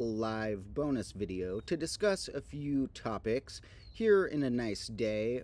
live bonus video to discuss a few topics here in a nice day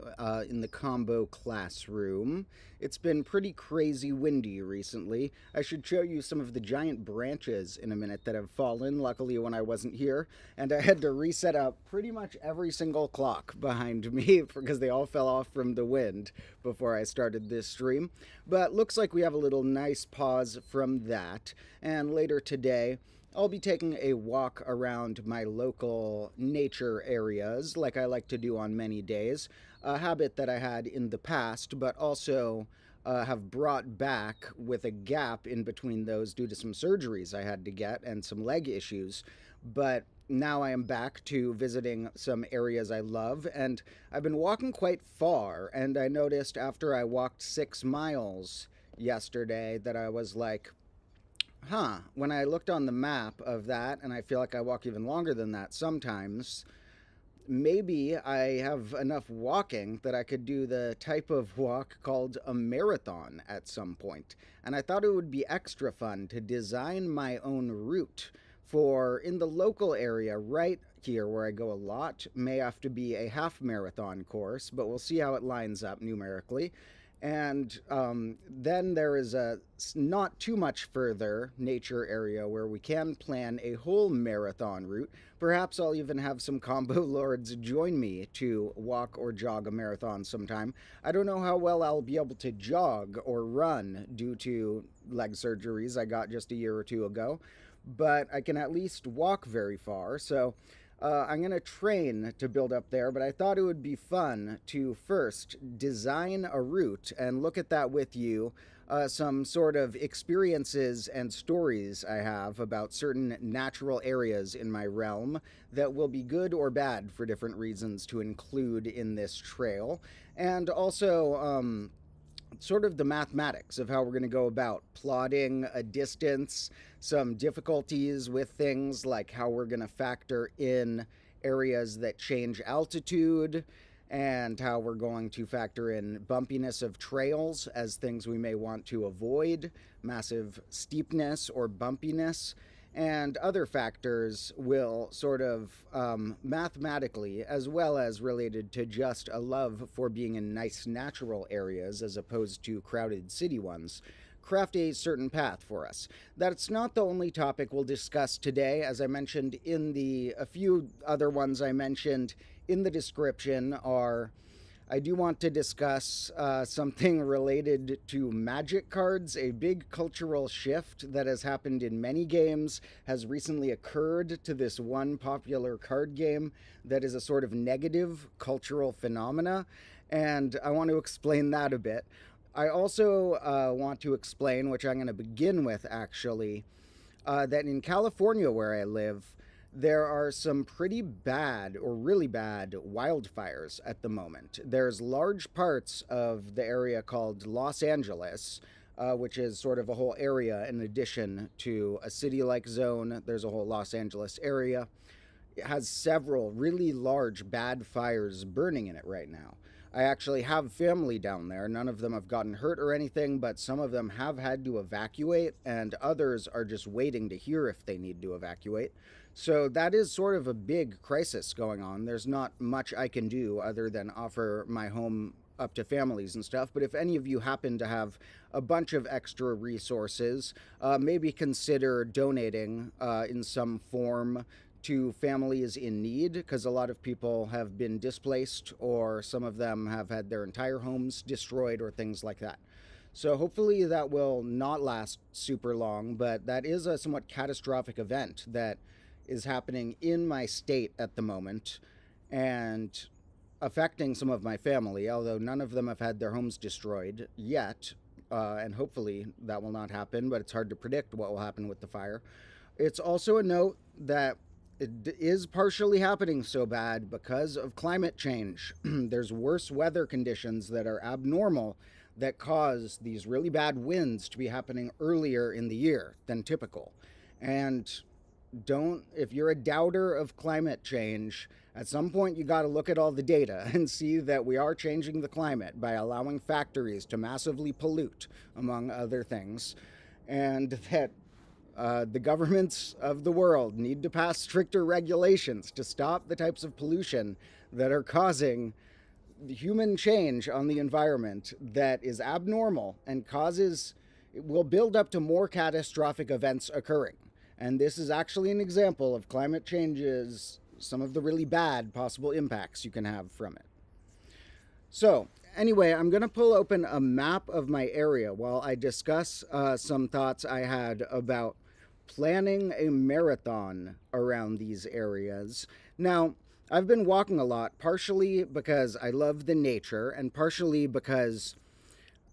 in the combo classroom. It's been pretty crazy windy recently. I should show you some of the giant branches in a minute that have fallen, luckily when I wasn't here, and I had to reset up pretty much every single clock behind me because they all fell off from the wind before I started this stream. But looks like we have a little nice pause from that, and later today I'll be taking a walk around my local nature areas like I like to do on many days, a habit that I had in the past, but also have brought back with a gap in between those due to some surgeries I had to get and some leg issues. But now I am back to visiting some areas I love, and I've been walking quite far, and I noticed after I walked 6 miles yesterday that I was like, when I looked on the map of that, and I feel like I walk even longer than that sometimes, maybe I have enough walking that I could do the type of walk called a marathon at some point. And I thought it would be extra fun to design my own route for in the local area right here where I go a lot. May have to be a half marathon course, but we'll see how it lines up numerically. And then there is a not too much further nature area where we can plan a whole marathon route. Perhaps I'll even have some combo lords join me to walk or jog a marathon sometime. I don't know how well I'll be able to jog or run due to leg surgeries I got just a year or two ago, but I can at least walk very far. So I'm going to train to build up there, but I thought it would be fun to first design a route and look at that with you. Some sort of experiences and stories I have about certain natural areas in my realm that will be good or bad for different reasons to include in this trail. And also, sort of the mathematics of how we're going to go about plotting a distance, some difficulties with things like how we're going to factor in areas that change altitude, and how we're going to factor in bumpiness of trails as things we may want to avoid, massive steepness or bumpiness, and other factors will sort of mathematically, as well as related to just a love for being in nice natural areas as opposed to crowded city ones, craft a certain path for us. That's not the only topic we'll discuss today. As I mentioned in a few other ones I mentioned in the description are I do want to discuss something related to magic cards. A big cultural shift that has happened in many games has recently occurred to this one popular card game that is a sort of negative cultural phenomena, and I want to explain that a bit. I also want to explain, which I'm going to begin with actually, that in California where I live, there are some pretty bad or really bad wildfires at the moment. There's large parts of the area called Los Angeles, which is sort of a whole area in addition to a city-like zone. There's a whole Los Angeles area. It has several really large bad fires burning in it right now. I actually have family down there. None of them have gotten hurt or anything, but some of them have had to evacuate, and others are just waiting to hear if they need to evacuate. So that is sort of a big crisis going on. There's not much I can do other than offer my home up to families and stuff. But if any of you happen to have a bunch of extra resources, maybe consider donating in some form to families in need, because a lot of people have been displaced or some of them have had their entire homes destroyed or things like that. So hopefully that will not last super long, but that is a somewhat catastrophic event that is happening in my state at the moment and affecting some of my family, although none of them have had their homes destroyed yet, and hopefully that will not happen, but it's hard to predict what will happen with the fire. It's also a note that it is partially happening so bad because of climate change. There's worse weather conditions that are abnormal that cause these really bad winds to be happening earlier in the year than typical. And if you're a doubter of climate change, at some point you got to look at all the data and see that we are changing the climate by allowing factories to massively pollute, among other things, and that The governments of the world need to pass stricter regulations to stop the types of pollution that are causing human change on the environment that is abnormal and causes, it will build up to more catastrophic events occurring. And this is actually an example of climate change's, some of the really bad possible impacts you can have from it. So, anyway, I'm going to pull open a map of my area while I discuss some thoughts I had about planning a marathon around these areas. Now, I've been walking a lot, partially because I love the nature, and partially because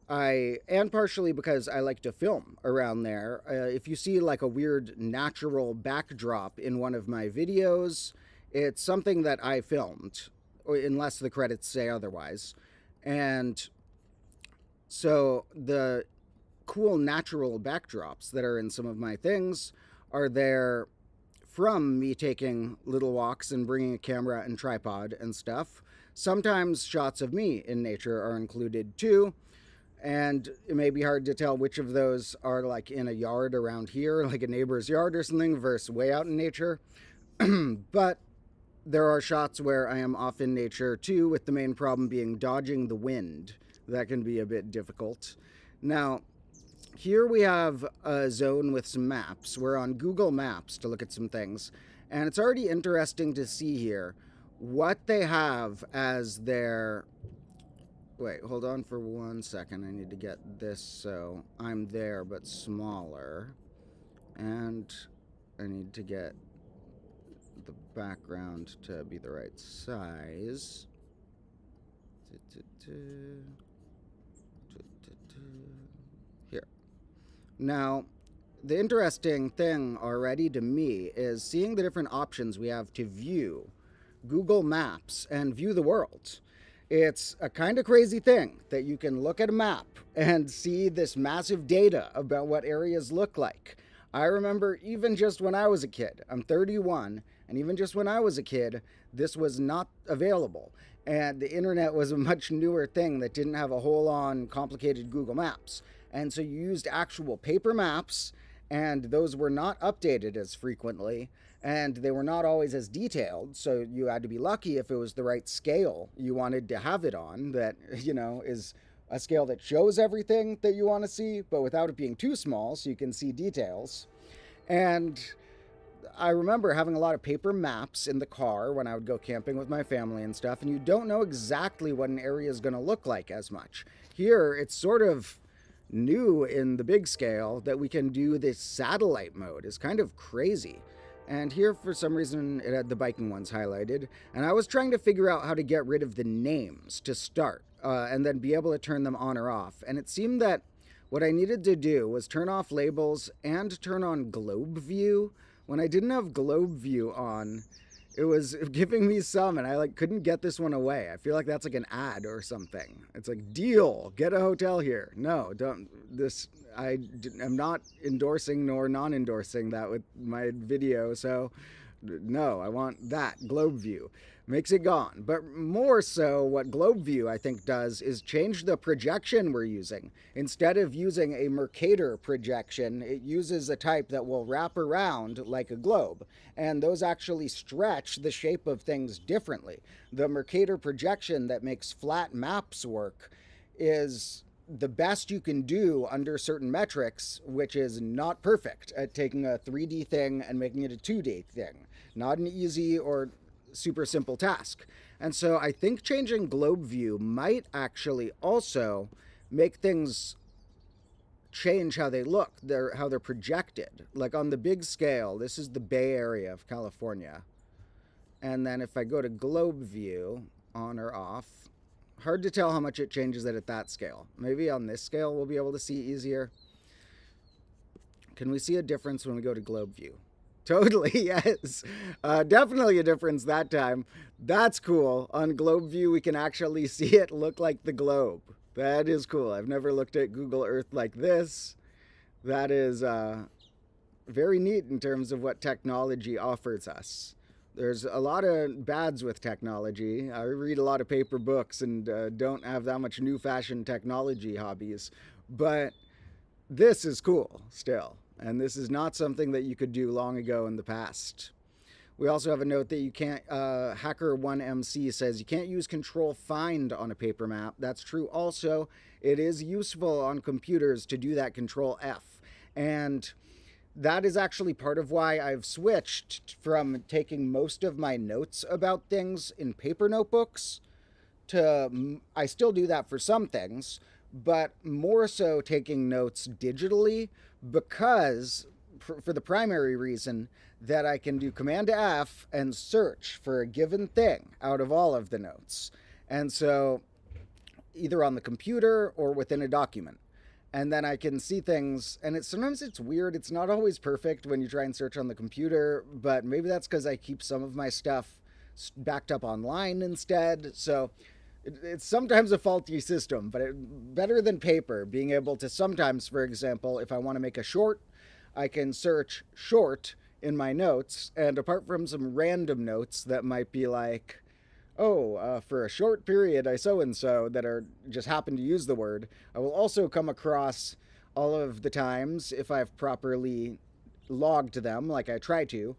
I like to film around there. If you see like a weird natural backdrop in one of my videos, it's something that I filmed, unless the credits say otherwise. And so the cool natural backdrops that are in some of my things are there from me taking little walks and bringing a camera and tripod and stuff. Sometimes shots of me in nature are included too, and it may be hard to tell which of those are like in a yard around here, like a neighbor's yard or something, versus way out in nature. But there are shots where I am off in nature too, with the main problem being dodging the wind. That can be a bit difficult. Now, here we have a zone with some maps. We're on Google Maps to look at some things. And it's already interesting to see here what they have as their... Wait, hold on for 1 second. I need to get this so I'm there but smaller. And I need to get the background to be the right size. Here. Now, the interesting thing already to me is seeing the different options we have to view Google Maps and view the world. It's a kind of crazy thing that you can look at a map and see this massive data about what areas look like. I remember even just when I was a kid, I'm 31, and even just when I was a kid, this was not available. And the internet was a much newer thing that didn't have a whole on complicated Google Maps. And so you used actual paper maps, and those were not updated as frequently, and they were not always as detailed. So you had to be lucky if it was the right scale you wanted to have it on, that, you know, is a scale that shows everything that you want to see, but without it being too small so you can see details. And I remember having a lot of paper maps in the car when I would go camping with my family and stuff, and you don't know exactly what an area is going to look like as much. Here, it's sort of new in the big scale that we can do this satellite mode. It's kind of crazy. And here, for some reason, it had the biking ones highlighted. And I was trying to figure out how to get rid of the names to start, and then be able to turn them on or off. And it seemed that what I needed to do was turn off labels and turn on globe view. When I didn't have globe view on, it was giving me some, and I couldn't get this one away. I feel like that's like an ad or something. It's like, deal, get a hotel here. No, don't. I'm not endorsing nor non-endorsing that with my video, so no, I want that globe view. Makes it gone. But more so, what globe view I think does is change the projection we're using. Instead of using a Mercator projection, it uses a type that will wrap around like a globe. And those actually stretch the shape of things differently. The Mercator projection that makes flat maps work is the best you can do under certain metrics, which is not perfect at taking a 3D thing and making it a 2D thing. Not an easy or super simple task. And so I think changing globe view might actually also make things change how they look, how they're projected. Like on the big scale, this is the Bay Area of California. And then if I go to globe view, on or off, hard to tell how much it changes it at that scale. Maybe on this scale we'll be able to see easier. Can we see a difference when we go to globe view? Totally, yes. Definitely a difference that time. That's cool. On globe view, we can actually see it look like the globe. That is cool. I've never looked at Google Earth like this. That is very neat in terms of what technology offers us. There's a lot of bads with technology. I read a lot of paper books and don't have that much new fashion technology hobbies. But this is cool still. and this is not something that you could do long ago in the past. We also have a note that you can't, Hacker1MC says you can't use Control Find on a paper map. That's true also. It is useful on computers to do that Control F. And that is actually part of why I've switched from taking most of my notes about things in paper notebooks to, I still do that for some things, but more so taking notes digitally, because for the primary reason that I can do Command F and search for a given thing out of all of the notes. And so either on the computer or within a document. And then I can see things, and sometimes it's weird. It's not always perfect when you try and search on the computer, but maybe that's because I keep some of my stuff backed up online instead. So it's sometimes a faulty system, but better than paper, being able to sometimes, for example, if I want to make a short, I can search short in my notes, and apart from some random notes that might be like, for a short period I so-and-so that are just happen to use the word, I will also come across all of the times, if I've properly logged them, like I try to,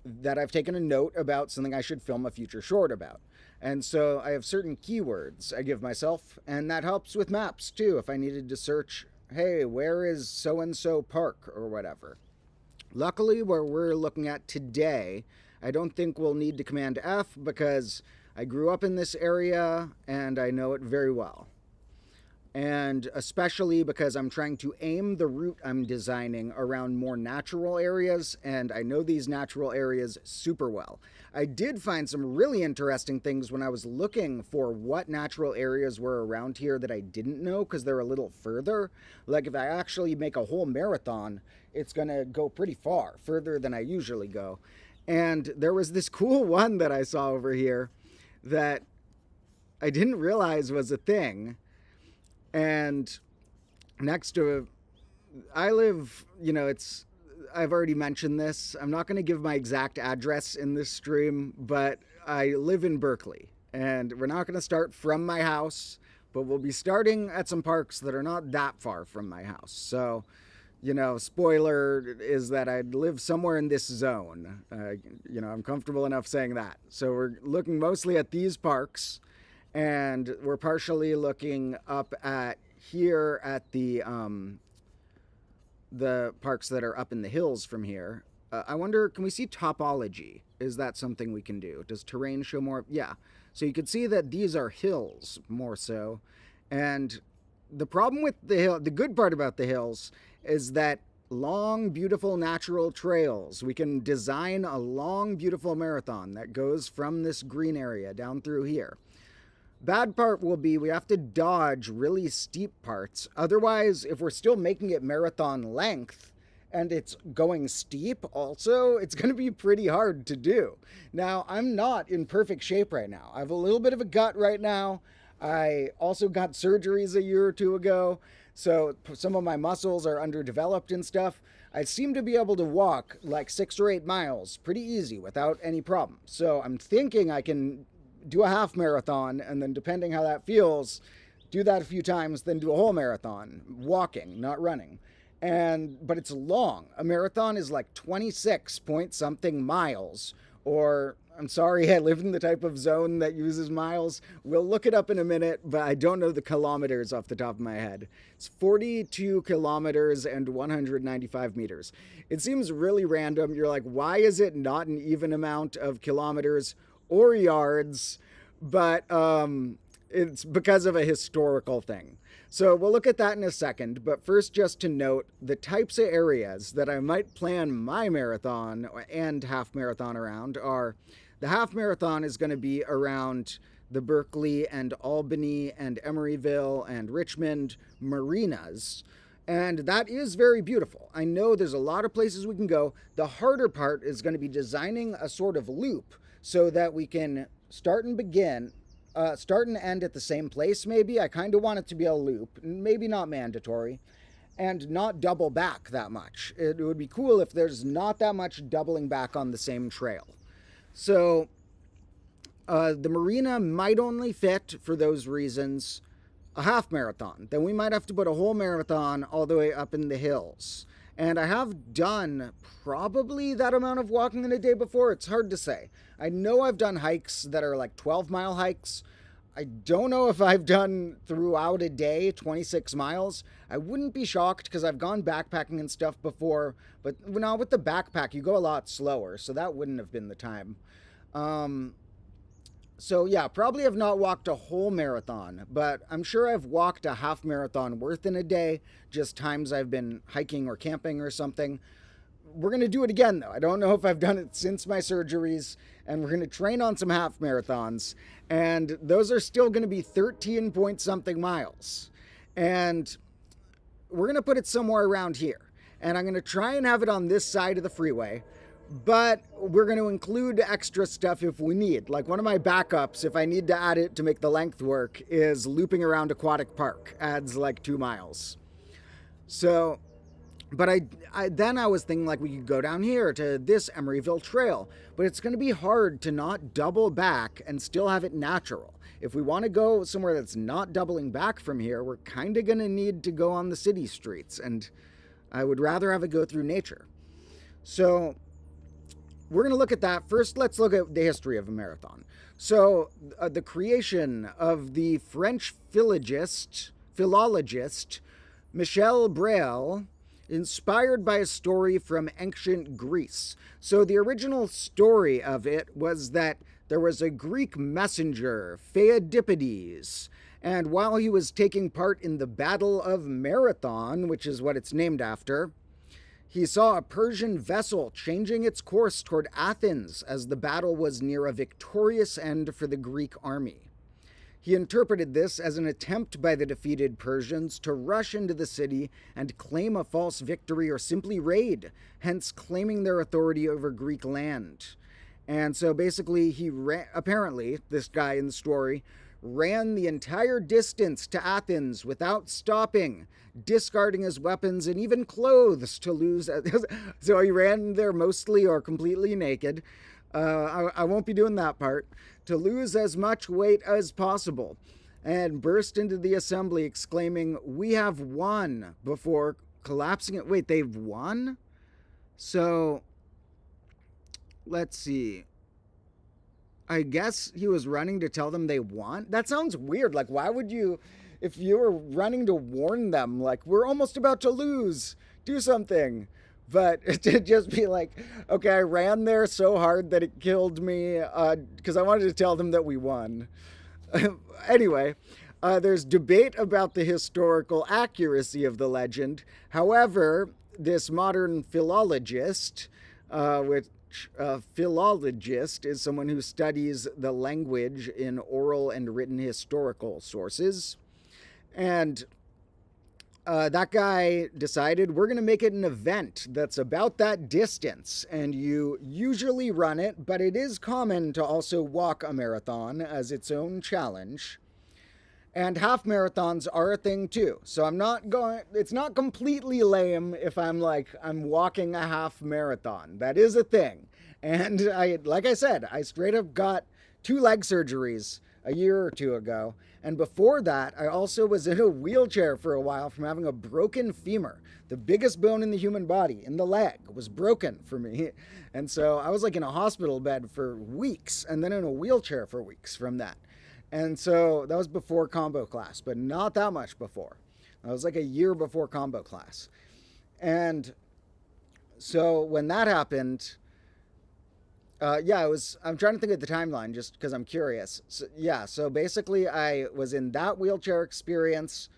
that I've taken a note about something I should film a future short about. And so I have certain keywords I give myself, and that helps with maps too. If I needed to search, hey, where is so-and-so park or whatever. Luckily, where we're looking at today, I don't think we'll need to Command F because I grew up in this area and I know it very well. And especially because I'm trying to aim the route I'm designing around more natural areas, and I know these natural areas super well. I did find some really interesting things when I was looking for what natural areas were around here that I didn't know because they're a little further. Like if I actually make a whole marathon, it's gonna go pretty far, further than I usually go. And there was this cool one that I saw over here that I didn't realize was a thing. And next to, I live, I've already mentioned this. I'm not going to give my exact address in this stream, but I live in Berkeley. And we're not going to start from my house, but we'll be starting at some parks that are not that far from my house. So, spoiler is that I live somewhere in this zone. I'm comfortable enough saying that. So we're looking mostly at these parks. And we're partially looking up at here at the parks that are up in the hills from here. I wonder, can we see topology? Is that something we can do? Does terrain show more? Yeah. So you can see that these are hills more so. And the problem with the good part about the hills is that long, beautiful natural trails. We can design a long, beautiful marathon that goes from this green area down through here. Bad part will be we have to dodge really steep parts. Otherwise, if we're still making it marathon length and it's going steep also, it's going to be pretty hard to do. Now, I'm not in perfect shape right now. I have a little bit of a gut right now. I also got surgeries a year or two ago, so some of my muscles are underdeveloped and stuff. I seem to be able to walk like 6 or 8 miles pretty easy without any problem. So I'm thinking I can do a half marathon, and then depending how that feels, do that a few times, then do a whole marathon, walking, not running. But it's long. A marathon is like 26 point something miles, or I'm sorry, I live in the type of zone that uses miles. We'll look it up in a minute, but I don't know the kilometers off the top of my head. It's 42 kilometers and 195 meters. It seems really random. You're like, why is it not an even amount of kilometers or yards? But it's because of a historical thing. So we'll look at that in a second, but first just to note the types of areas that I might plan my marathon and half marathon around are, the half marathon is going to be around the Berkeley and Albany and Emeryville and Richmond marinas. And that is very beautiful. I know there's a lot of places we can go. The harder part is going to be designing a sort of loop so that we can start and end at the same place maybe. I kind of want it to be a loop, maybe not mandatory, and not double back that much. It would be cool if there's not that much doubling back on the same trail. So the marina might only fit, for those reasons, a half marathon. Then we might have to put a whole marathon all the way up in the hills. And I have done probably that amount of walking in a day before. It's hard to say. I know I've done hikes that are like 12-mile hikes. I don't know if I've done throughout a day 26 miles. I wouldn't be shocked because I've gone backpacking and stuff before, but now with the backpack, you go a lot slower, so that wouldn't have been the time. Um, so yeah, probably have not walked a whole marathon, but I'm sure I've walked a half marathon worth in a day, just times I've been hiking or camping or something. We're going to do it again though. I don't know if I've done it since my surgeries, and we're going to train on some half marathons, and those are still going to be 13 point something miles. And we're going to put it somewhere around here. And I'm going to try and have it on this side of the freeway, but we're going to include extra stuff if we need. Like one of my backups, if I need to add it to make the length work, is looping around Aquatic Park. Adds like 2 miles. So, but then I was thinking like we could go down here to this Emeryville Trail, but it's going to be hard to not double back and still have it natural. If we want to go somewhere that's not doubling back from here, we're kind of going to need to go on the city streets, and I would rather have it go through nature. So we're going to look at that. First, let's look at the history of a marathon. So the creation of the French philologist Michel Breuil, inspired by a story from ancient Greece. So the original story of it was that there was a Greek messenger, Pheidippides, and while he was taking part in the Battle of Marathon, which is what it's named after, he saw a Persian vessel changing its course toward Athens as the battle was near a victorious end for the Greek army. He interpreted this as an attempt by the defeated Persians to rush into the city and claim a false victory or simply raid, hence claiming their authority over Greek land. And so basically apparently, this guy in the story, ran the entire distance to Athens without stopping, discarding his weapons and even clothes to lose. So he ran there mostly or completely naked. I won't be doing that part. To lose as much weight as possible, and burst into the assembly exclaiming, "We have won," before collapsing it. Wait, they've won? So, let's see. I guess he was running to tell them they won? That sounds weird. Like, why would you, if you were running to warn them, like, we're almost about to lose, do something. But to just be like, okay, I ran there so hard that it killed me because I wanted to tell them that we won. Anyway, there's debate about the historical accuracy of the legend. However, this modern philologist, philologist is someone who studies the language in oral and written historical sources. And that guy decided we're going to make it an event that's about that distance, and you usually run it, but it is common to also walk a marathon as its own challenge. And half marathons are a thing too. So it's not completely lame if I'm walking a half marathon. That is a thing. And like I said, I straight up got 2 leg surgeries a year or 2 ago. And before that, I also was in a wheelchair for a while from having a broken femur. The biggest bone in the human body, in the leg, was broken for me. And so I was like in a hospital bed for weeks and then in a wheelchair for weeks from that. And so that was before combo class, but not that much before. That was like a year before combo class. And so when that happened, I'm trying to think of the timeline just because I'm curious. So basically I was in that wheelchair experience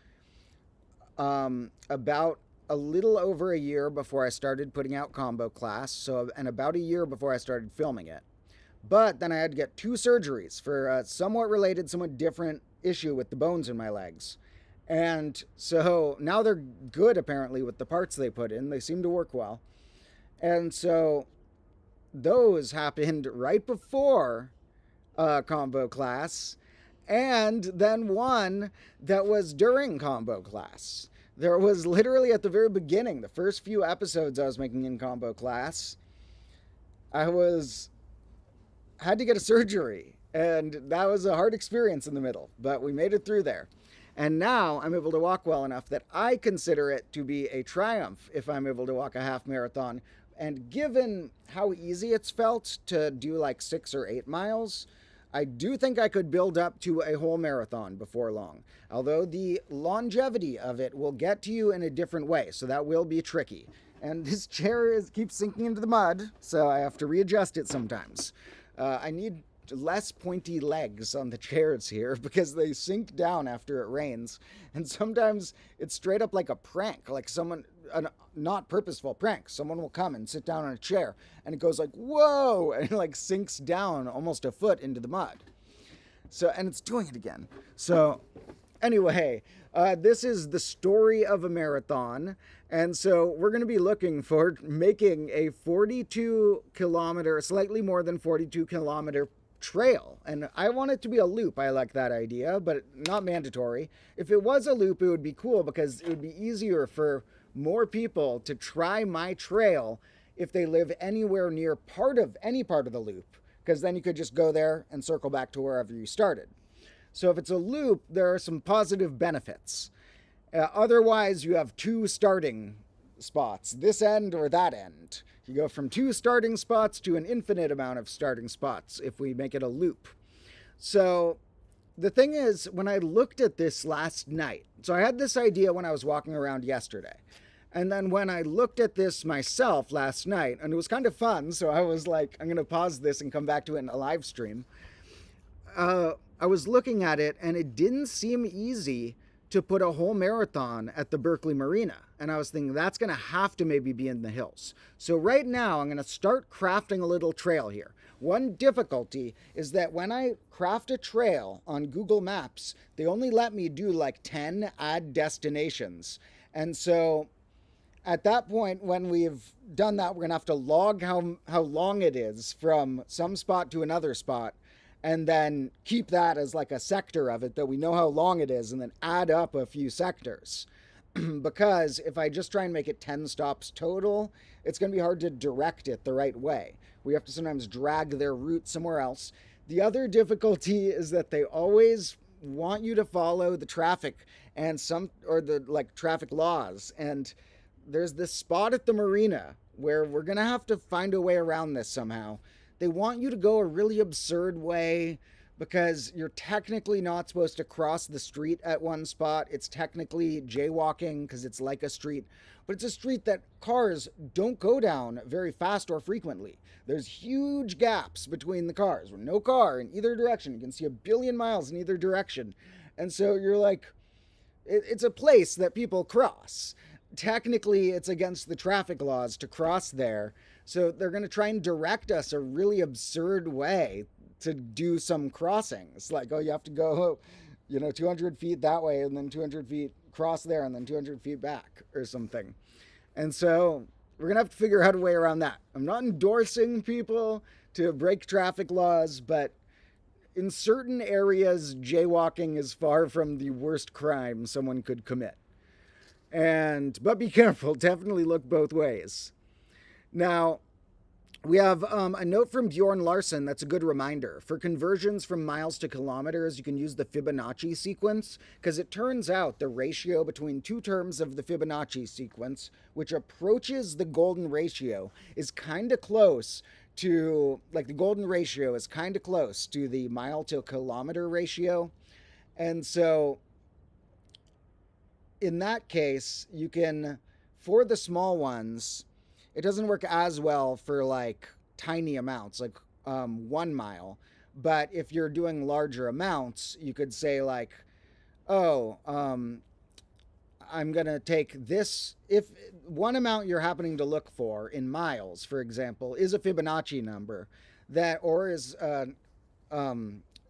about a little over a year before I started putting out combo class, and about a year before I started filming it. But then I had to get 2 surgeries for a somewhat related, somewhat different issue with the bones in my legs. And so now they're good apparently with the parts they put in. They seem to work well. And so those happened right before combo class, and then one that was during combo class. There was literally at the very beginning, the first few episodes I was making in combo class, I had to get a surgery, and that was a hard experience in the middle, but we made it through there. And now I'm able to walk well enough that I consider it to be a triumph if I'm able to walk a half marathon. And given how easy it's felt to do like 6 or 8 miles, I do think I could build up to a whole marathon before long. Although the longevity of it will get to you in a different way, so that will be tricky. And this chair keeps sinking into the mud, so I have to readjust it sometimes. I need less pointy legs on the chairs here because they sink down after it rains. And sometimes it's straight up like a prank, like a not purposeful prank. Someone will come and sit down on a chair and it goes like, whoa, and it like sinks down almost a foot into the mud. So, and it's doing it again. So anyway, this is the story of a marathon. And so we're going to be looking for making a 42 kilometer, slightly more than 42 kilometer trail. And I want it to be a loop. I like that idea, but not mandatory. If it was a loop, it would be cool because it would be easier for more people to try my trail if they live anywhere near any part of the loop, because then you could just go there and circle back to wherever you started. So if it's a loop, there are some positive benefits. Otherwise, you have 2 starting spots, this end or that end. You go from 2 starting spots to an infinite amount of starting spots if we make it a loop. So the thing is, when I looked at this last night, so I had this idea when I was walking around yesterday. And then when I looked at this myself last night, and it was kind of fun, so I was like, I'm going to pause this and come back to it in a live stream. I was looking at it, and it didn't seem easy to put a whole marathon at the Berkeley Marina. And I was thinking that's going to have to maybe be in the hills. So right now I'm going to start crafting a little trail here. One difficulty is that when I craft a trail on Google Maps, they only let me do like 10 add destinations. And so at that point, when we've done that, we're going to have to log how long it is from some spot to another spot, and then keep that as like a sector of it that we know how long it is, and then add up a few sectors. Because if I just try and make it 10 stops total, it's going to be hard to direct it the right way. We have to sometimes drag their route somewhere else. The other difficulty is that they always want you to follow the traffic and the traffic laws. And there's this spot at the marina where we're going to have to find a way around this somehow. They want you to go a really absurd way because you're technically not supposed to cross the street at one spot. It's technically jaywalking because it's like a street, but it's a street that cars don't go down very fast or frequently. There's huge gaps between the cars. No car in either direction. You can see 1 billion miles in either direction. And so you're like, it's a place that people cross. Technically, it's against the traffic laws to cross there. So they're going to try and direct us a really absurd way to do some crossings. Like, oh, you have to go, 200 feet that way and then 200 feet cross there and then 200 feet back or something. And so we're going to have to figure out a way around that. I'm not endorsing people to break traffic laws, but in certain areas, jaywalking is far from the worst crime someone could commit. But be careful, definitely look both ways. Now, we have a note from Bjorn Larson that's a good reminder. For conversions from miles to kilometers, you can use the Fibonacci sequence, because it turns out the ratio between 2 terms of the Fibonacci sequence, which approaches the golden ratio, is kind of close to, the golden ratio is kind of close to the mile to kilometer ratio. And so in that case, you can, for the small ones, it doesn't work as well for tiny amounts, 1 mile. But if you're doing larger amounts, you could say I'm going to take this. If one amount you're happening to look for in miles, for example, is a Fibonacci number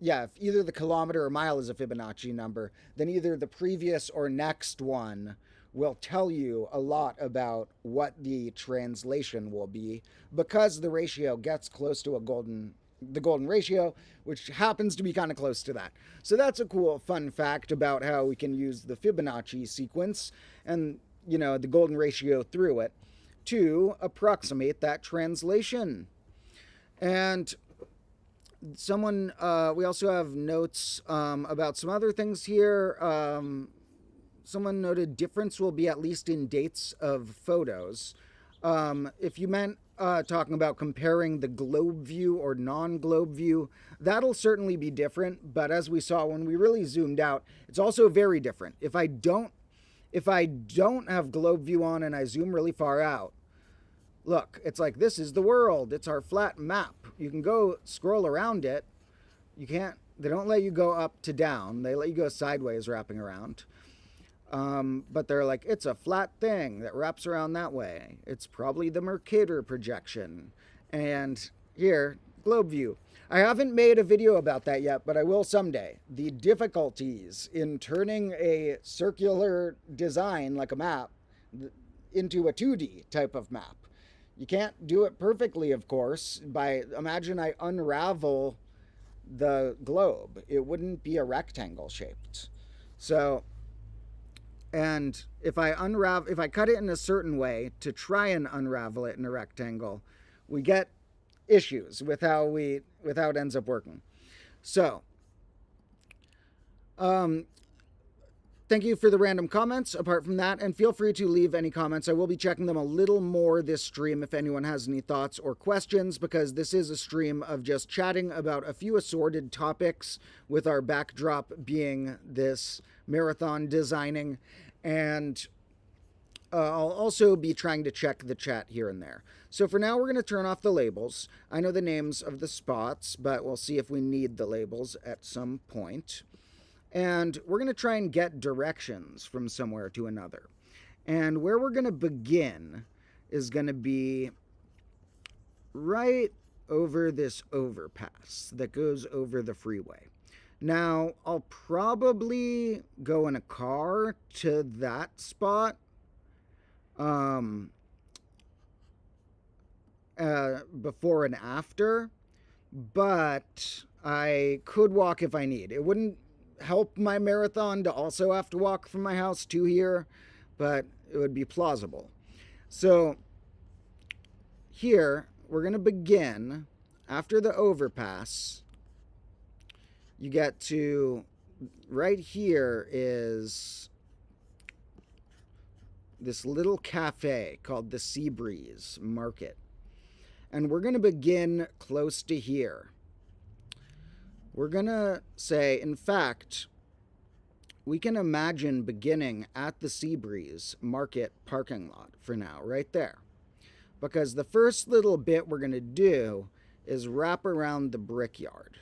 if either the kilometer or mile is a Fibonacci number, then either the previous or next one will tell you a lot about what the translation will be, because the ratio gets close to the golden ratio, which happens to be kind of close to that. So that's a cool fun fact about how we can use the Fibonacci sequence and, the golden ratio through it to approximate that translation. And We also have notes about some other things here. Someone noted difference will be at least in dates of photos. If you meant talking about comparing the globe view or non-globe view, that'll certainly be different. But as we saw when we really zoomed out, it's also very different. If I don't have globe view on and I zoom really far out, look, it's like this is the world. It's our flat map. You can go scroll around it. You can't. They don't let you go up to down. They let you go sideways, wrapping around. But they're like, it's a flat thing that wraps around that way. It's probably the Mercator projection. And here, globe view. I haven't made a video about that yet, but I will someday. The difficulties in turning a circular design like a map into a 2D type of map. You can't do it perfectly, of course. Imagine I unravel the globe. It wouldn't be a rectangle shaped. So, and if I cut it in a certain way to try and unravel it in a rectangle, we get issues with how it ends up working. So, thank you for the random comments apart from that, and feel free to leave any comments. I will be checking them a little more this stream if anyone has any thoughts or questions, because this is a stream of just chatting about a few assorted topics, with our backdrop being this marathon designing. And I'll also be trying to check the chat here and there. So for now, we're going to turn off the labels. I know the names of the spots, but we'll see if we need the labels at some point. And we're going to try and get directions from somewhere to another. And where we're going to begin is going to be right over this overpass that goes over the freeway. Now, I'll probably go in a car to that spot before and after, but I could walk if I need. It wouldn't help my marathon to also have to walk from my house to here, but it would be plausible. So here, we're going to begin after the overpass. You get to, right here is this little cafe called the Seabreeze Market. And we're going to begin close to here. We're going to say, in fact, we can imagine beginning at the Seabreeze Market parking lot for now, right there. Because the first little bit we're going to do is wrap around the Brickyard.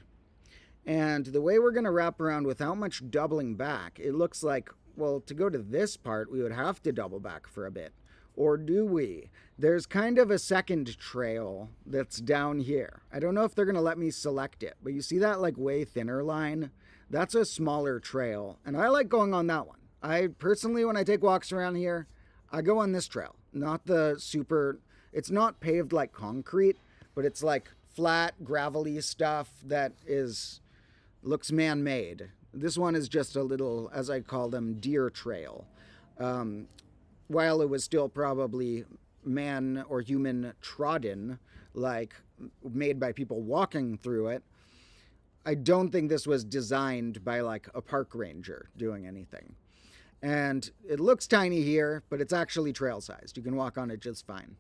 And the way we're going to wrap around without much doubling back, it looks like, well, to go to this part, we would have to double back for a bit. Or do we? There's kind of a second trail that's down here. I don't know if they're going to let me select it, but you see that like way thinner line? That's a smaller trail, and I like going on that one. I personally, when I take walks around here, I go on this trail. Not the super, it's not paved like concrete, but it's like flat, gravelly stuff that looks man-made. This one is just a little, as I call them, deer trail. While it was still probably man or human trodden, like made by people walking through it, I don't think this was designed by like a park ranger doing anything. And it looks tiny here, but it's actually trail sized. You can walk on it just fine.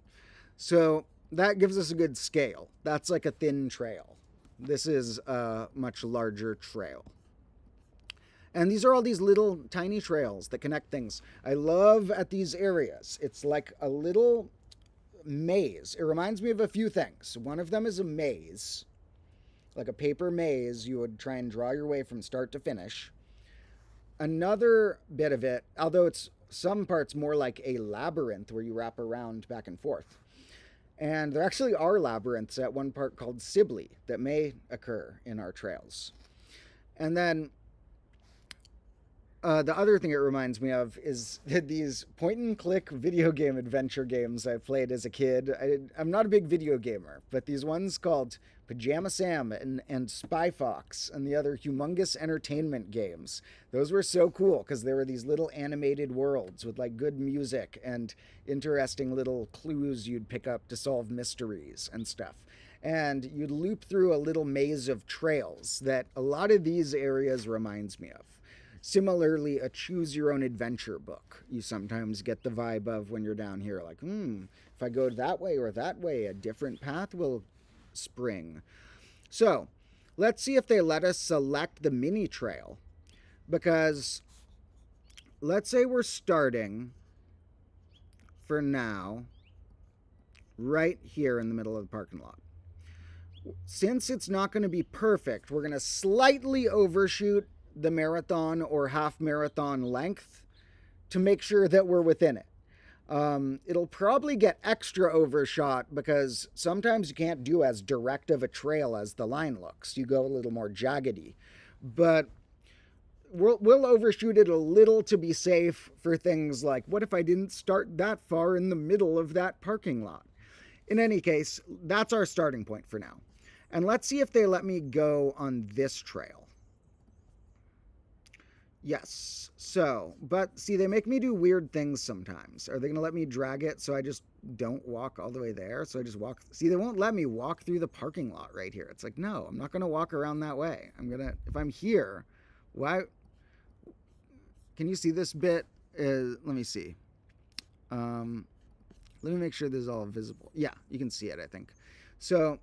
So that gives us a good scale. That's like a thin trail. This is a much larger trail. And these are all these little tiny trails that connect things. I love at these areas. It's like a little maze. It reminds me of a few things. One of them is a maze, like a paper maze. You would try and draw your way from start to finish. Another bit of it, although it's some parts more like a labyrinth where you wrap around back and forth. And there actually are labyrinths at one part called Sibley that may occur in our trails. And then the other thing it reminds me of is these point-and-click video game adventure games I played as a kid. I'm not a big video gamer, but these ones called Pajama Sam and Spy Fox and the other humongous entertainment games, those were so cool because there were these little animated worlds with like good music and interesting little clues you'd pick up to solve mysteries and stuff. and you'd loop through a little maze of trails that a lot of these areas reminds me of. Similarly, a choose your own adventure book. You sometimes get the vibe of when you're down here, like, if I go that way or that way, a different path will spring. So, let's see if they let us select the mini trail. Because let's say we're starting, for now, right here in the middle of the parking lot. Since it's not going to be perfect, we're going to slightly overshoot the marathon or half marathon length to make sure that we're within it. It'll probably get extra overshot because sometimes you can't do as direct of a trail as the line looks. You go a little more jaggedy. But we'll overshoot it a little to be safe for things like, what if I didn't start that far in the middle of that parking lot? In any case, that's our starting point for now. And let's see if they let me go on this trail. Yes. So, but see, they make me do weird things sometimes. Are they going to let me drag it so I just don't walk all the way there? So I just walk. See, they won't let me walk through the parking lot right here. It's like, no, I'm not going to walk around that way. If I'm here, why? Can you see this bit? Let me see. Let me make sure this is all visible. Yeah, you can see it, I think. So,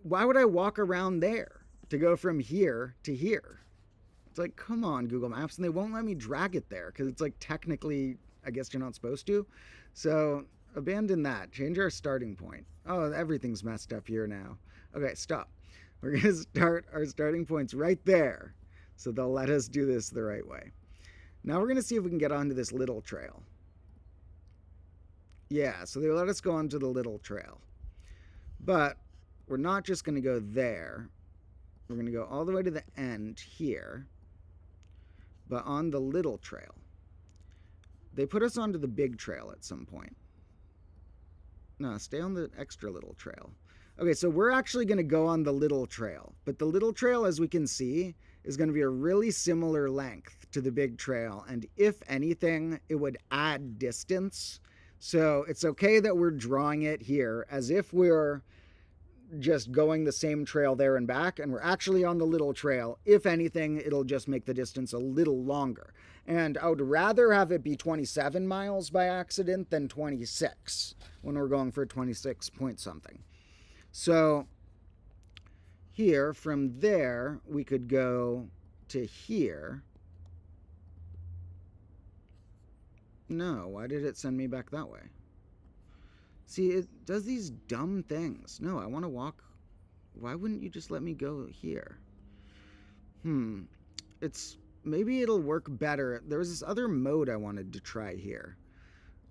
why would I walk around there to go from here to here? It's like, come on, Google Maps. And they won't let me drag it there because it's like technically, I guess you're not supposed to. So abandon that. Change our starting point. Oh, everything's messed up here now. Okay, stop. We're going to start our starting points right there. So they'll let us do this the right way. Now we're going to see if we can get onto this little trail. Yeah, so they let us go onto the little trail. But we're not just going to go there. We're going to go all the way to the end here. But on the little trail. They put us onto the big trail at some point. No, stay on the extra little trail. Okay, so we're actually going to go on the little trail. But the little trail, as we can see, is going to be a really similar length to the big trail. And if anything, it would add distance. So it's okay that we're drawing it here as if we're just going the same trail there and back, and we're actually on the little trail. If anything, it'll just make the distance a little longer. And I would rather have it be 27 miles by accident than 26 when we're going for 26 point something. So here, from there, we could go to here. No, why did it send me back that way? See, it does these dumb things. No, I want to walk. Why wouldn't you just let me go here? Maybe it'll work better. There was this other mode I wanted to try here.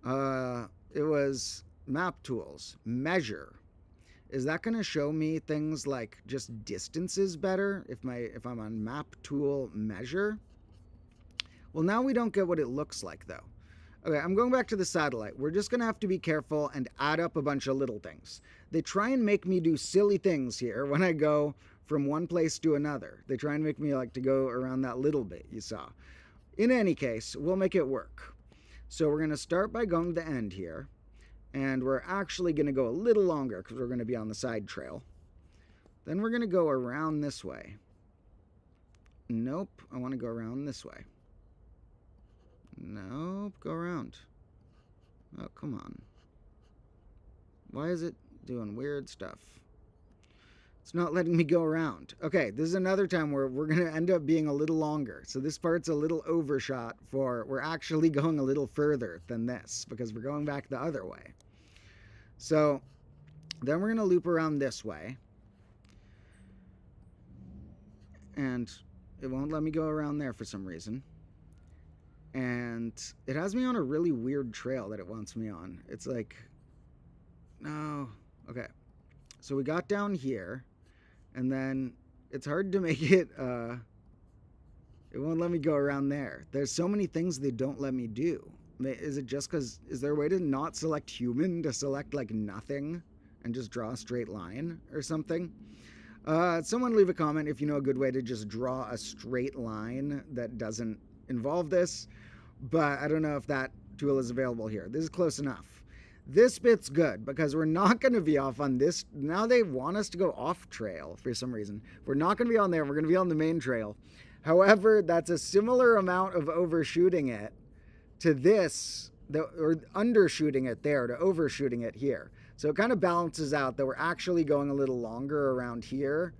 It was map tools, measure. Is that going to show me things like just distances better if I'm on map tool measure? Well, now we don't get what it looks like though. Okay, I'm going back to the satellite. We're just going to have to be careful and add up a bunch of little things. They try and make me do silly things here when I go from one place to another. They try and make me like to go around that little bit you saw. In any case, we'll make it work. So we're going to start by going to the end here. And we're actually going to go a little longer because we're going to be on the side trail. Then we're going to go around this way. Nope, I want to go around this way. Nope, go around. Oh, come on. Why is it doing weird stuff? It's not letting me go around. Okay, this is another time where we're going to end up being a little longer. So this part's a little overshot we're actually going a little further than this because we're going back the other way. So then we're going to loop around this way. And it won't let me go around there for some reason. And it has me on a really weird trail that it wants me on. It's like, no. Okay. So we got down here. And then it's hard to make it, it won't let me go around there. There's so many things they don't let me do. Is it just because, is there a way to not select human, to select like nothing and just draw a straight line or something? Someone leave a comment if you know a good way to just draw a straight line that doesn't involve this. But I don't know if that tool is available here. This is close enough. This bit's good because we're not going to be off on this. Now they want us to go off trail for some reason. We're not going to be on there. We're going to be on the main trail. However, that's a similar amount of overshooting it to this, or undershooting it there to overshooting it here. So it kind of balances out that we're actually going a little longer around here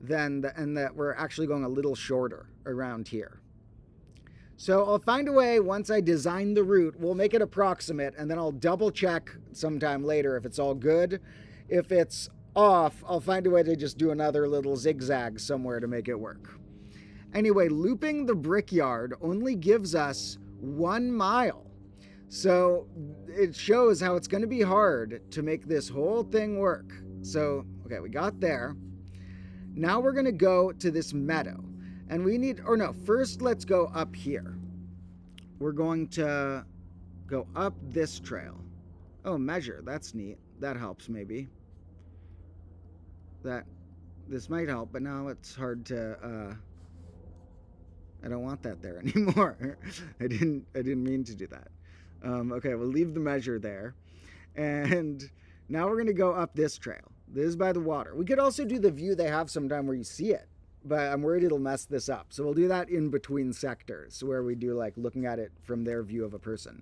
and that we're actually going a little shorter around here. So I'll find a way once I design the route. We'll make it approximate, and then I'll double check sometime later if it's all good. If it's off, I'll find a way to just do another little zigzag somewhere to make it work. Anyway, looping the Brickyard only gives us 1 mile. So it shows how it's going to be hard to make this whole thing work. So, okay, we got there. Now we're going to go to this meadow. And we need, or no, first let's go up here. We're going to go up this trail. Oh, measure, that's neat. That helps maybe. This might help, but now it's hard to, I don't want that there anymore. I didn't mean to do that. Okay, we'll leave the measure there. And now we're going to go up this trail. This is by the water. We could also do the view they have sometime where you see it, but I'm worried it'll mess this up. So we'll do that in between sectors where we do like looking at it from their view of a person.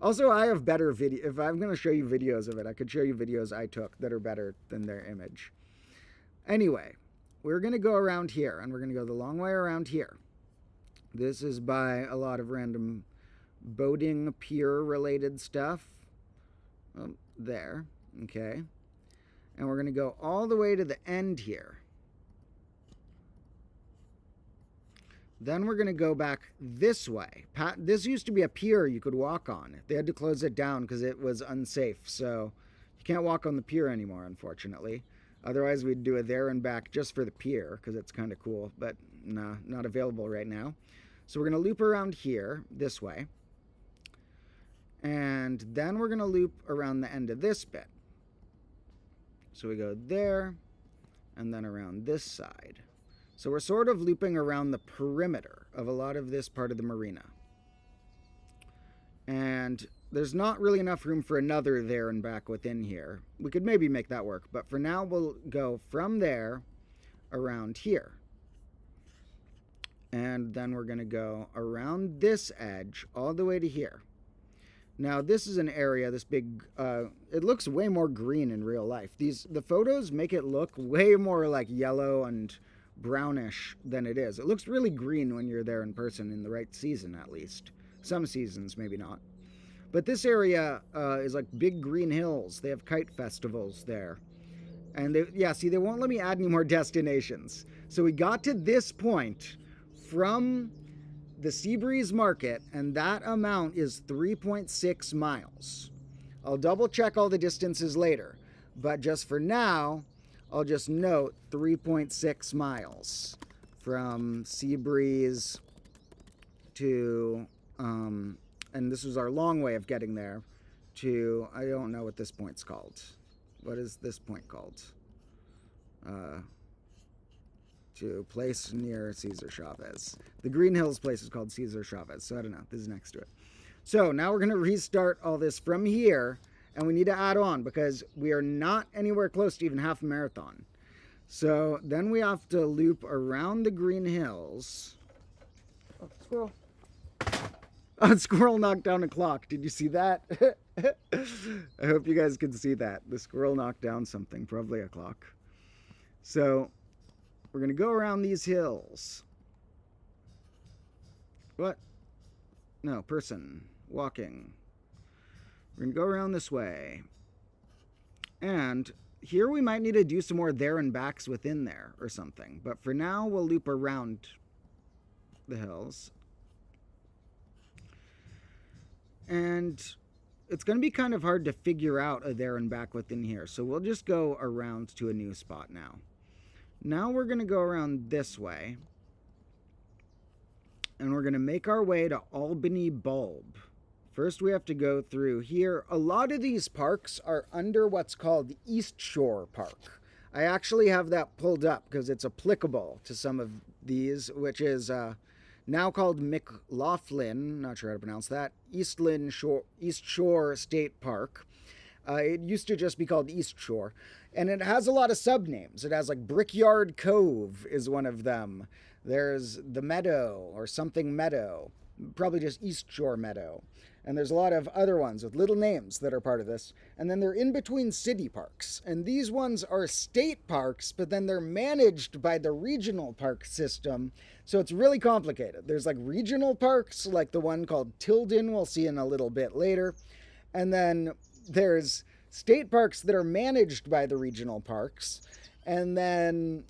Also, I have better video. If I'm going to show you videos of it, I could show you videos I took that are better than their image. Anyway, we're going to go around here, and we're going to go the long way around here. This is by a lot of random boating pier related stuff. There. Okay. And we're going to go all the way to the end here. Then we're going to go back this way. This used to be a pier you could walk on. They had to close it down because it was unsafe. So you can't walk on the pier anymore, unfortunately. Otherwise, we'd do it there and back just for the pier because it's kind of cool. But nah, not available right now. So we're going to loop around here this way. And then we're going to loop around the end of this bit. So we go there and then around this side. So we're sort of looping around the perimeter of a lot of this part of the marina. And there's not really enough room for another there and back within here. We could maybe make that work, but for now we'll go from there around here. And then we're going to go around this edge all the way to here. Now this is an area, this big, it looks way more green in real life. The photos make it look way more like yellow and brownish than it is. It looks really green when you're there in person, in the right season at least. Some seasons, maybe not. But this area is like big green hills. They have kite festivals there. And they won't let me add any more destinations. So we got to this point from the Seabreeze Market, and that amount is 3.6 miles. I'll double check all the distances later, but just for now, I'll just note 3.6 miles from Seabreeze to, and this was our long way of getting there, to, I don't know what this point's called. What is this point called? To a place near Cesar Chavez. The Green Hills place is called Cesar Chavez, so I don't know. This is next to it. So now we're going to restart all this from here, and we need to add on because we are not anywhere close to even half a marathon. So then we have to loop around the Green Hills. Oh, squirrel. Oh, squirrel knocked down a clock. Did you see that? I hope you guys can see that. The squirrel knocked down something, probably a clock. So we're going to go around these hills. What? No, person. Walking. We're going to go around this way. And here we might need to do some more there and backs within there or something. But for now, we'll loop around the hills. And it's going to be kind of hard to figure out a there and back within here. So we'll just go around to a new spot now. Now we're going to go around this way. And we're going to make our way to Albany Bulb. First, we have to go through here. A lot of these parks are under what's called the East Shore Park. I actually have that pulled up because it's applicable to some of these, which is now called McLaughlin, not sure how to pronounce that, East Shore State Park. It used to just be called East Shore. And it has a lot of subnames. It has like Brickyard Cove is one of them. There's the Meadow or something Meadow, probably just East Shore Meadow. And there's a lot of other ones with little names that are part of this. And then they're in between city parks. And these ones are state parks, but then they're managed by the regional park system. So it's really complicated. There's like regional parks, like the one called Tilden, we'll see in a little bit later. And then there's state parks that are managed by the regional parks. And then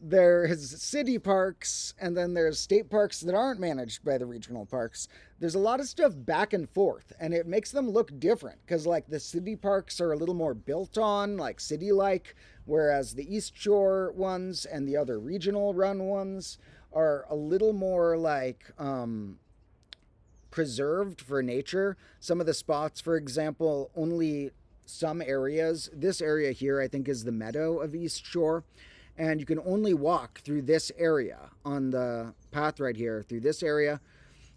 there's city parks, and then there's state parks that aren't managed by the regional parks. There's a lot of stuff back and forth, and it makes them look different because like the city parks are a little more built on, like city-like, whereas the East Shore ones and the other regional run ones are a little more like preserved for nature. Some of the spots, for example, only some areas. This area here, I think, is the Meadow of East Shore. And you can only walk through this area on the path right here, through this area.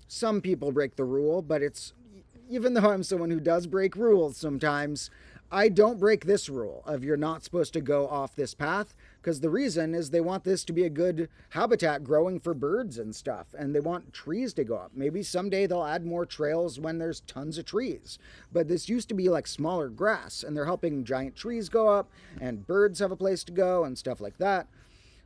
Some people break the rule, but it's, even though I'm someone who does break rules sometimes, I don't break this rule of you're not supposed to go off this path, because the reason is they want this to be a good habitat growing for birds and stuff, and they want trees to go up. Maybe someday they'll add more trails when there's tons of trees. But this used to be like smaller grass, and they're helping giant trees go up, and birds have a place to go, and stuff like that.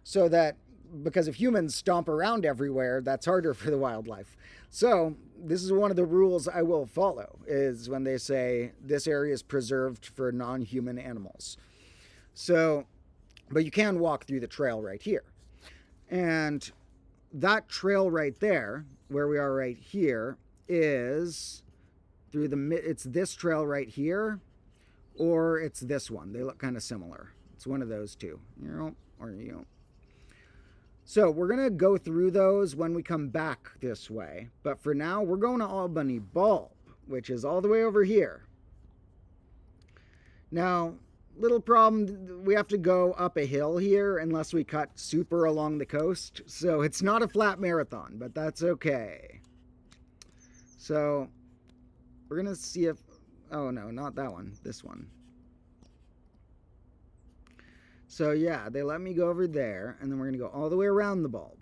So that, because if humans stomp around everywhere, that's harder for the wildlife. So this is one of the rules I will follow, is when they say this area is preserved for non-human animals. So, but you can walk through the trail right here. And that trail right there, where we are right here, is through it's this trail right here, or it's this one. They look kind of similar. It's one of those two. So we're going to go through those when we come back this way. But for now, we're going to Albany Bulb, which is all the way over here. Now, little problem, we have to go up a hill here unless we cut super along the coast. So it's not a flat marathon, but that's okay. So we're going to see if, oh no, not that one, this one. So yeah, they let me go over there, and then we're going to go all the way around the bulb.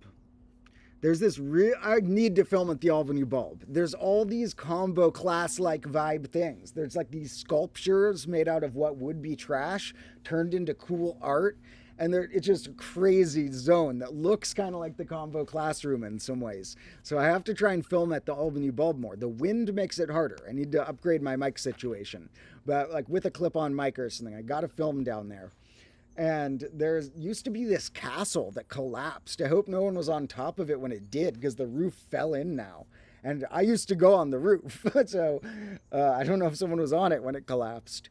There's this I need to film at the Albany Bulb. There's all these combo class-like vibe things. There's like these sculptures made out of what would be trash turned into cool art. And it's just a crazy zone that looks kind of like the combo classroom in some ways. So I have to try and film at the Albany Bulb more. The wind makes it harder. I need to upgrade my mic situation. But like with a clip-on mic or something, I got to film down there. And there used to be this castle that collapsed. I hope no one was on top of it when it did, because the roof fell in now. And I used to go on the roof. So I don't know if someone was on it when it collapsed.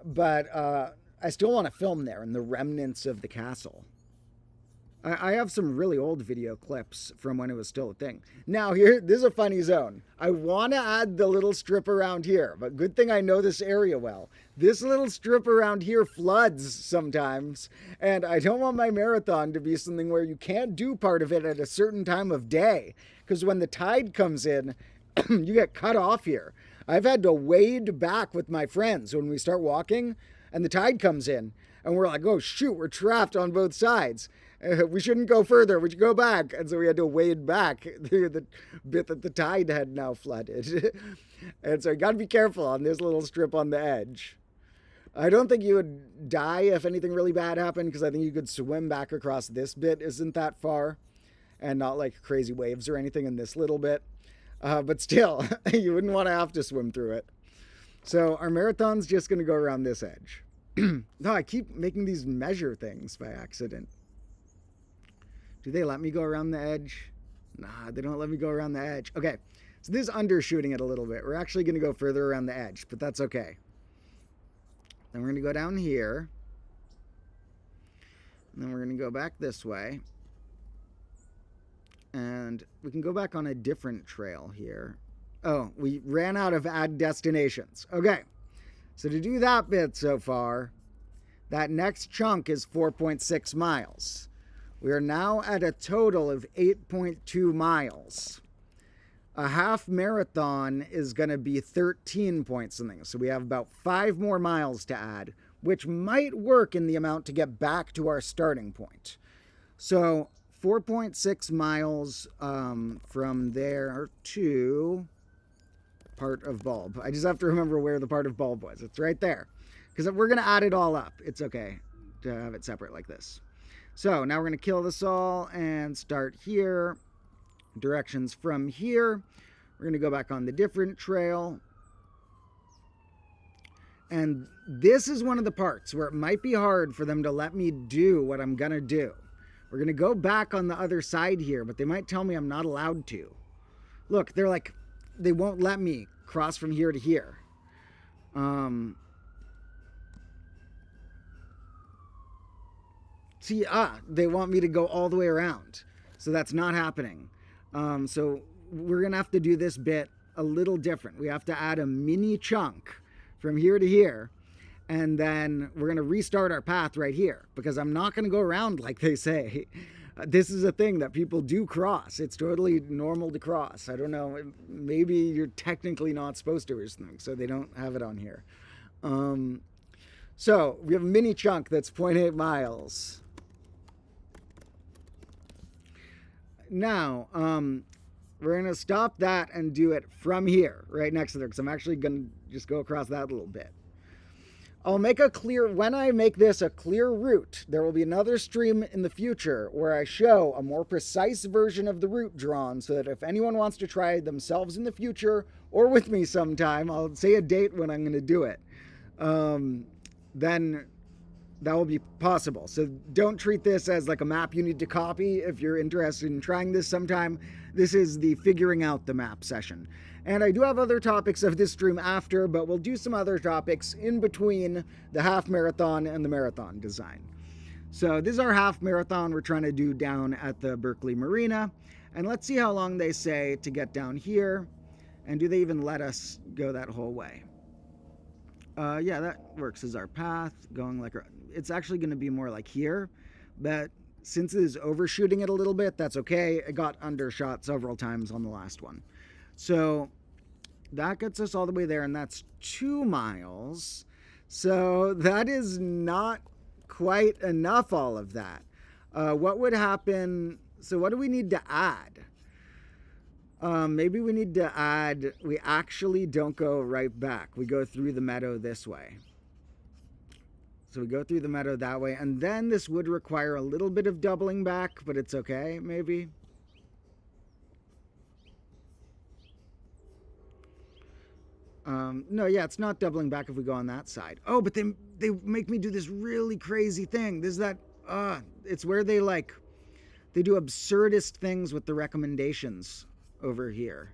But I still want to film there in the remnants of the castle. I have some really old video clips from when it was still a thing. Now here, this is a funny zone. I want to add the little strip around here, but good thing I know this area well. This little strip around here floods sometimes, and I don't want my marathon to be something where you can't do part of it at a certain time of day, because when the tide comes in, you get cut off here. I've had to wade back with my friends when we start walking, and the tide comes in, and we're like, oh shoot, we're trapped on both sides. We shouldn't go further. We should go back. And so we had to wade back through the bit that the tide had now flooded. And so you got to be careful on this little strip on the edge. I don't think you would die if anything really bad happened, because I think you could swim back across this bit. Isn't that far? And not like crazy waves or anything in this little bit. But still, you wouldn't want to have to swim through it. So our marathon's just going to go around this edge. No, I keep making these measure things by accident. Do they let me go around the edge? Nah, they don't let me go around the edge. Okay, so this is undershooting it a little bit. We're actually going to go further around the edge, but that's okay. Then we're going to go down here. And then we're going to go back this way. And we can go back on a different trail here. Oh, we ran out of add destinations. Okay, so to do that bit so far, that next chunk is 4.6 miles. We are now at a total of 8.2 miles. a half marathon is going to be 13 point something. So we have about 5 more miles to add, which might work in the amount to get back to our starting point. So 4.6 miles from there to part of bulb. I just have to remember where the part of bulb was. It's right there. Because we're going to add it all up. It's okay to have it separate like this. So now we're going to kill this all and start here. Directions from here. We're going to go back on the different trail. And this is one of the parts where it might be hard for them to let me do what I'm going to do. We're going to go back on the other side here, but they might tell me I'm not allowed to. Look, they're like, they won't let me cross from here to here. See, they want me to go all the way around. So that's not happening. So we're going to have to do this bit a little different. We have to add a mini chunk from here to here. And then we're going to restart our path right here. Because I'm not going to go around like they say. This is a thing that people do cross. It's totally normal to cross. I don't know. Maybe you're technically not supposed to or something. So they don't have it on here. So we have a mini chunk that's 0.8 miles. Now, we're going to stop that and do it from here, right next to there, because I'm actually going to just go across that a little bit. I'll make a clear, when I make this a clear route, there will be another stream in the future where I show a more precise version of the route drawn so that if anyone wants to try themselves in the future or with me sometime, I'll say a date when I'm going to do it, then that will be possible. So don't treat this as like a map you need to copy if you're interested in trying this sometime. This is the figuring out the map session. And I do have other topics of this stream after, but we'll do some other topics in between the half marathon and the marathon design. So this is our half marathon we're trying to do down at the Berkeley Marina. And let's see how long they say to get down here. And do they even let us go that whole way? Yeah, that works as our path, going like, it's actually going to be more like here, but since it is overshooting it a little bit, that's okay. It got undershot several times on the last one. So that gets us all the way there, and that's 2 miles. So that is not quite enough, all of that. What would happen? So what do we need to add? Maybe we need to add, we actually don't go right back. We go through the meadow this way. So we go through the meadow that way. And then this would require a little bit of doubling back, but it's okay, maybe. No, yeah, it's not doubling back if we go on that side. Oh, but they make me do this really crazy thing. There's that, it's where they do absurdist things with the recommendations over here.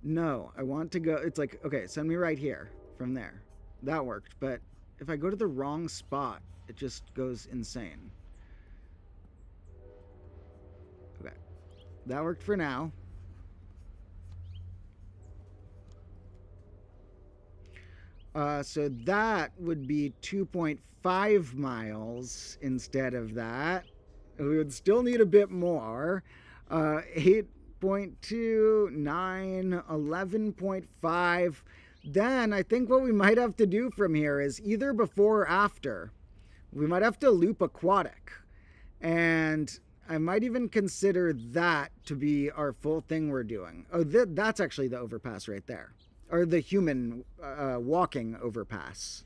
No, I want to go, it's like, okay, send me right here from there. That worked, but if I go to the wrong spot, it just goes insane. Okay, that worked for now. So that would be 2.5 miles instead of that. We would still need a bit more. 8.2, 9, 11.5. Then I think what we might have to do from here is either before or after, we might have to loop Aquatic. And I might even consider that to be our full thing we're doing. Oh, that's actually the overpass right there. Or the human walking overpass.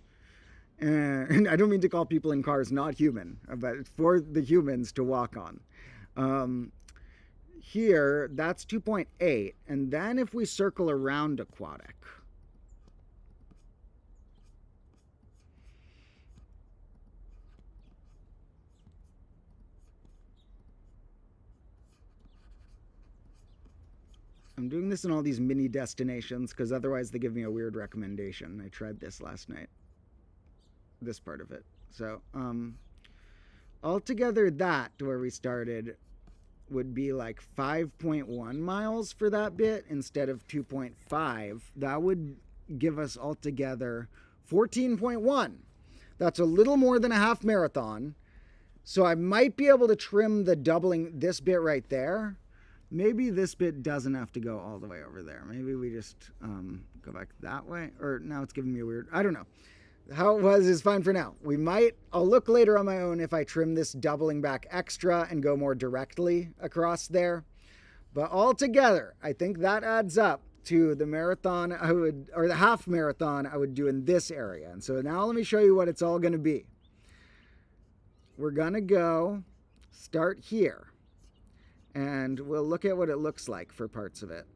And I don't mean to call people in cars not human, but for the humans to walk on. Here, that's 2.8. And then if we circle around Aquatic, I'm doing this in all these mini destinations because otherwise they give me a weird recommendation. I tried this last night. This part of it. So, altogether that, where we started, would be like 5.1 miles for that bit instead of 2.5. That would give us altogether 14.1. That's a little more than a half marathon. So I might be able to trim the doubling this bit right there Maybe this bit doesn't have to go all the way over there. Maybe we just go back that way. Or now it's giving me a weird... I don't know. How it was is fine for now. I'll look later on my own if I trim this doubling back extra and go more directly across there. But altogether, I think that adds up to the marathon or the half marathon I would do in this area. And so now let me show you what it's all going to be. We're going to go start here. And we'll look at what it looks like for parts of it.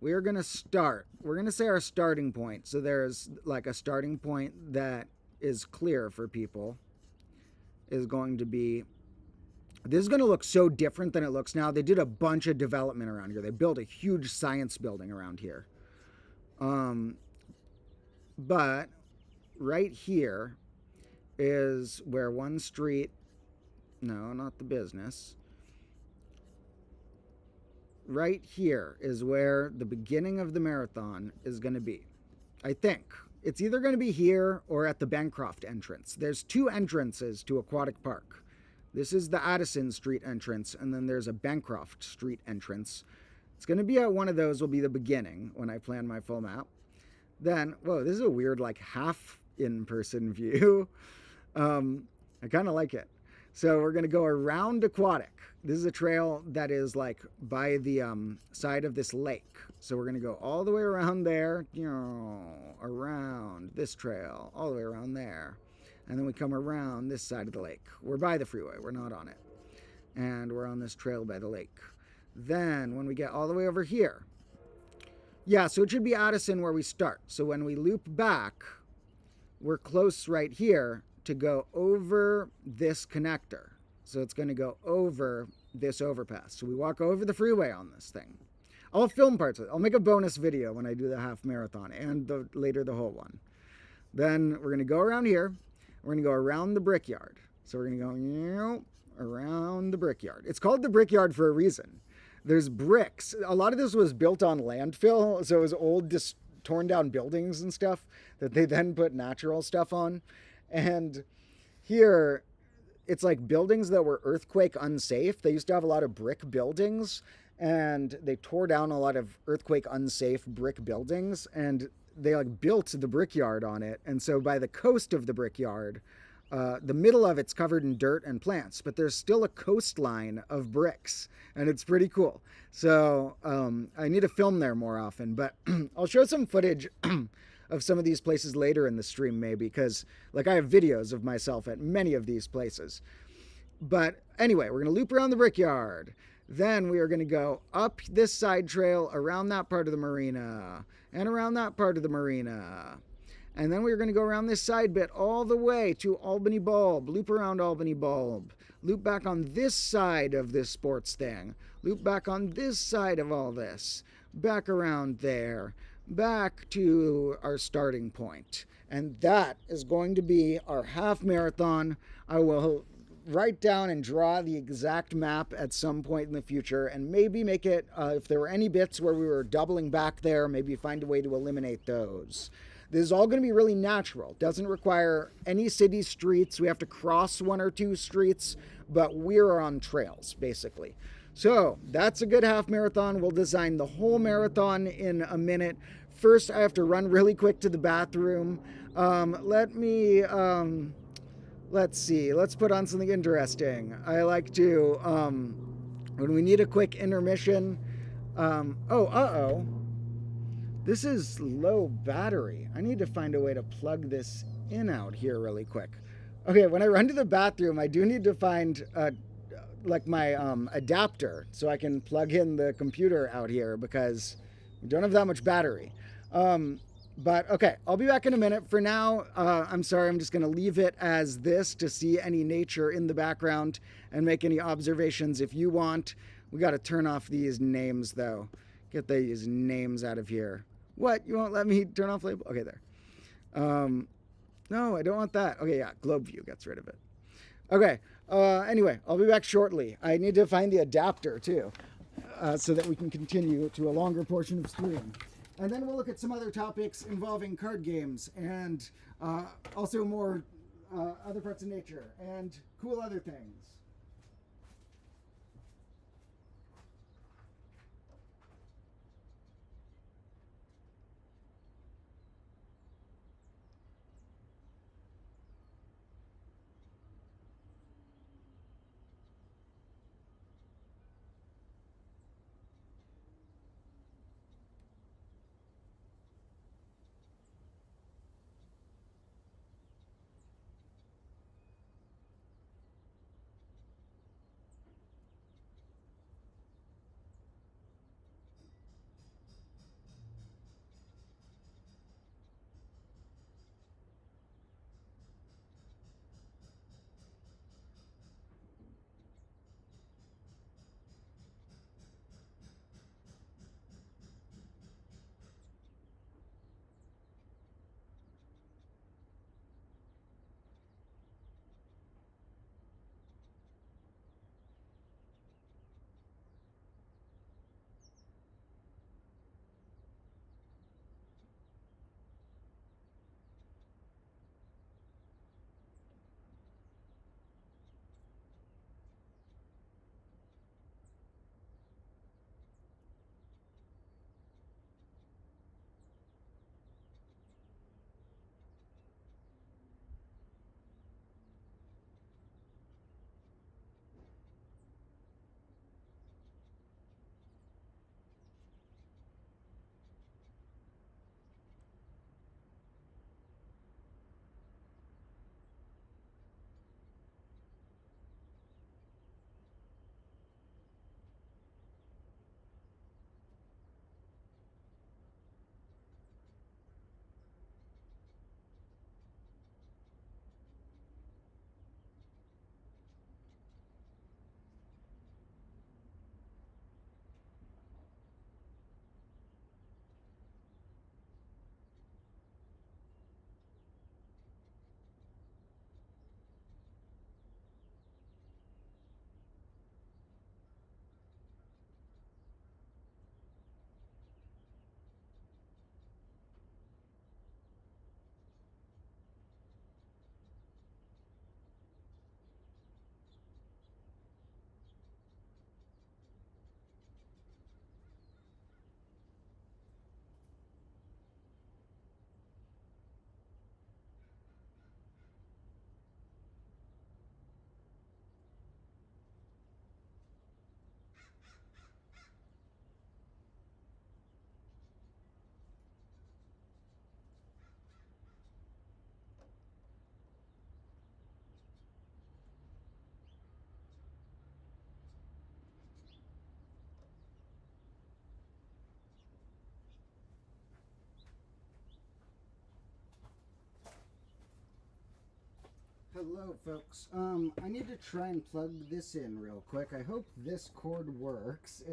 We're going to start. We're going to say our starting point. So there's like a starting point that is clear for people. Is going to be... This is going to look so different than it looks now. They did a bunch of development around here. They built a huge science building around here. But right here is where one street... No, not the business. Right here is where the beginning of the marathon is going to be. I think. It's either going to be here or at the Bancroft entrance. There's two entrances to Aquatic Park. This is the Addison Street entrance, and then there's a Bancroft Street entrance. It's going to be at one of those will be the beginning when I plan my full map. Then, whoa, this is a weird like half in-person view. I kind of like it. So we're going to go around Aquatic. This is a trail that is like by the side of this lake. So we're going to go all the way around there, around this trail, all the way around there. And then we come around this side of the lake. We're by the freeway. We're not on it. And we're on this trail by the lake. Then when we get all the way over here. Yeah, so it should be Addison where we start. So when we loop back, we're close right here to go over this connector. So it's going to go over this overpass. So we walk over the freeway on this thing. I'll film parts of it. I'll make a bonus video when I do the half marathon and later the whole one. Then we're going to go around here. We're going to go around the Brickyard. So we're going to go around the Brickyard. It's called the Brickyard for a reason. There's bricks. A lot of this was built on landfill. So it was old, torn down buildings and stuff that they then put natural stuff on. And here, it's like buildings that were earthquake unsafe. They used to have a lot of brick buildings, and they tore down a lot of earthquake unsafe brick buildings, and they like built the Brickyard on it. And so by the coast of the Brickyard, the middle of it's covered in dirt and plants, but there's still a coastline of bricks, and it's pretty cool. So I need to film there more often, but I'll show some footage of some of these places later in the stream maybe, because like I have videos of myself at many of these places. But anyway, we're going to loop around the Brickyard. Then we are going to go up this side trail around that part of the marina and around that part of the marina. And then we're going to go around this side bit all the way to Albany Bulb, loop around Albany Bulb, loop back on this side of this sports thing, loop back on this side of all this, back around there, back to our starting point. And that is going to be our half marathon. I will write down and draw the exact map at some point in the future and maybe make it, if there were any bits where we were doubling back there, maybe find a way to eliminate those. This is all going to be really natural. Doesn't require any city streets. We have to cross one or two streets, but we're on trails, basically. So that's a good half marathon. We'll design the whole marathon in a minute. First, I have to run really quick to the bathroom. Let's see. Let's put on something interesting. I like to, when we need a quick intermission. This is low battery. I need to find a way to plug this in out here really quick. Okay, when I run to the bathroom, I do need to find like my adapter so I can plug in the computer out here because we don't have that much battery. But okay, I'll be back in a minute. For now, I'm sorry, I'm just going to leave it as this to see any nature in the background and make any observations if you want. We got to turn off these names though. Get these names out of here. What? You won't let me turn off label? Okay, there. No, I don't want that. Okay, yeah, Globe View gets rid of it. Okay, anyway, I'll be back shortly. I need to find the adapter too, so that we can continue to a longer portion of stream. And then we'll look at some other topics involving card games and also more other parts of nature and cool other things. Hello, folks. I need to try and plug this in real quick. I hope this cord works.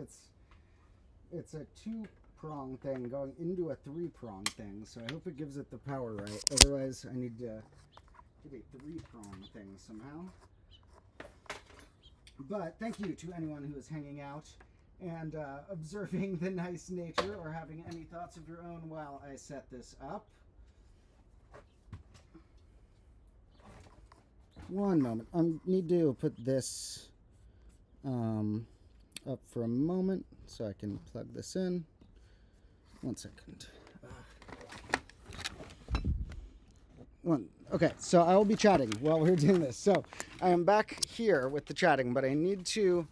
It's a two-prong thing going into a three-prong thing, so I hope it gives it the power right. Otherwise, I need to get a three-prong thing somehow. But thank you to anyone who is hanging out and observing the nice nature or having any thoughts of your own while I set this up. One moment. I need to put this up for a moment so I can plug this in. 1 second. Okay, so I will be chatting while we're doing this. So I am back here with the chatting, but I need to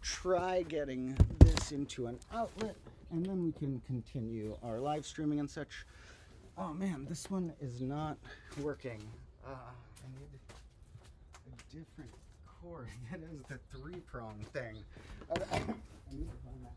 try getting this into an outlet, and then we can continue our live streaming and such. Oh man, this one is not working. I need a different cord that is the three-prong thing. I need to find that.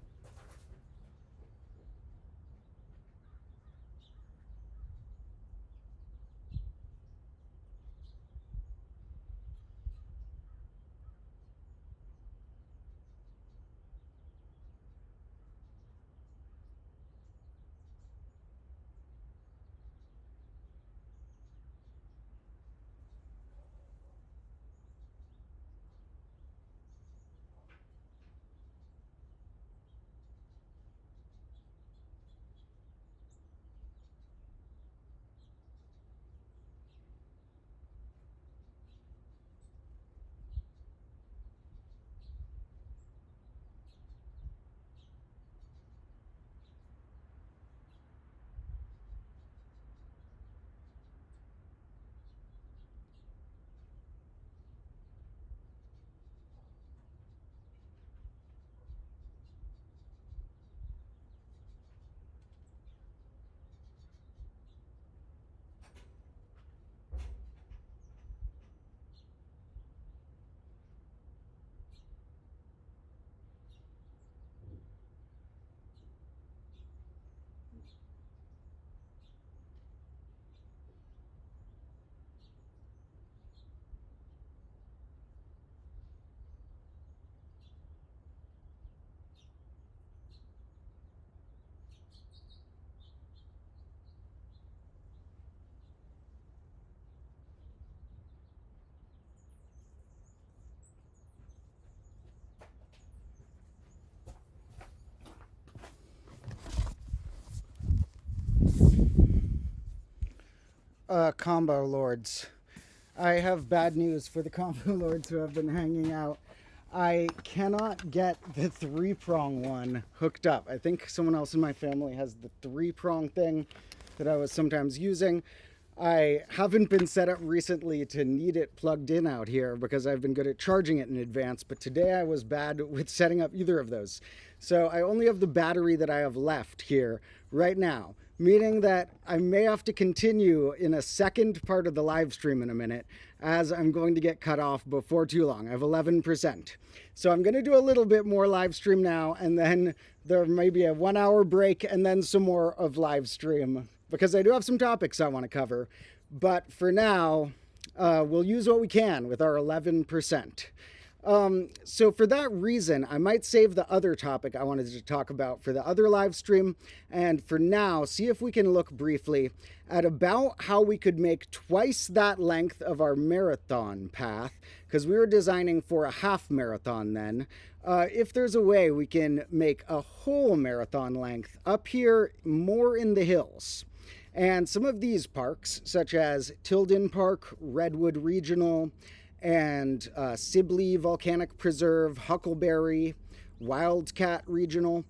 Combo Lords. I have bad news for the Combo Lords who have been hanging out. I cannot get the three-prong one hooked up. I think someone else in my family has the three-prong thing that I was sometimes using. I haven't been set up recently to need it plugged in out here because I've been good at charging it in advance, but today I was bad with setting up either of those. So I only have the battery that I have left here right now, meaning that I may have to continue in a second part of the live stream in a minute, as I'm going to get cut off before too long. I have 11%. So I'm going to do a little bit more live stream now, and then there may be a 1 hour break and then some more of live stream, because I do have some topics I want to cover. But for now, we'll use what we can with our 11%. So for that reason, I might save the other topic I wanted to talk about for the other live stream. And for now, see if we can look briefly at about how we could make twice that length of our marathon path, because we were designing for a half marathon then. If there's a way we can make a whole marathon length up here, more in the hills. And some of these parks, such as Tilden Park, Redwood Regional, and Sibley Volcanic Preserve, Huckleberry, Wildcat Regional.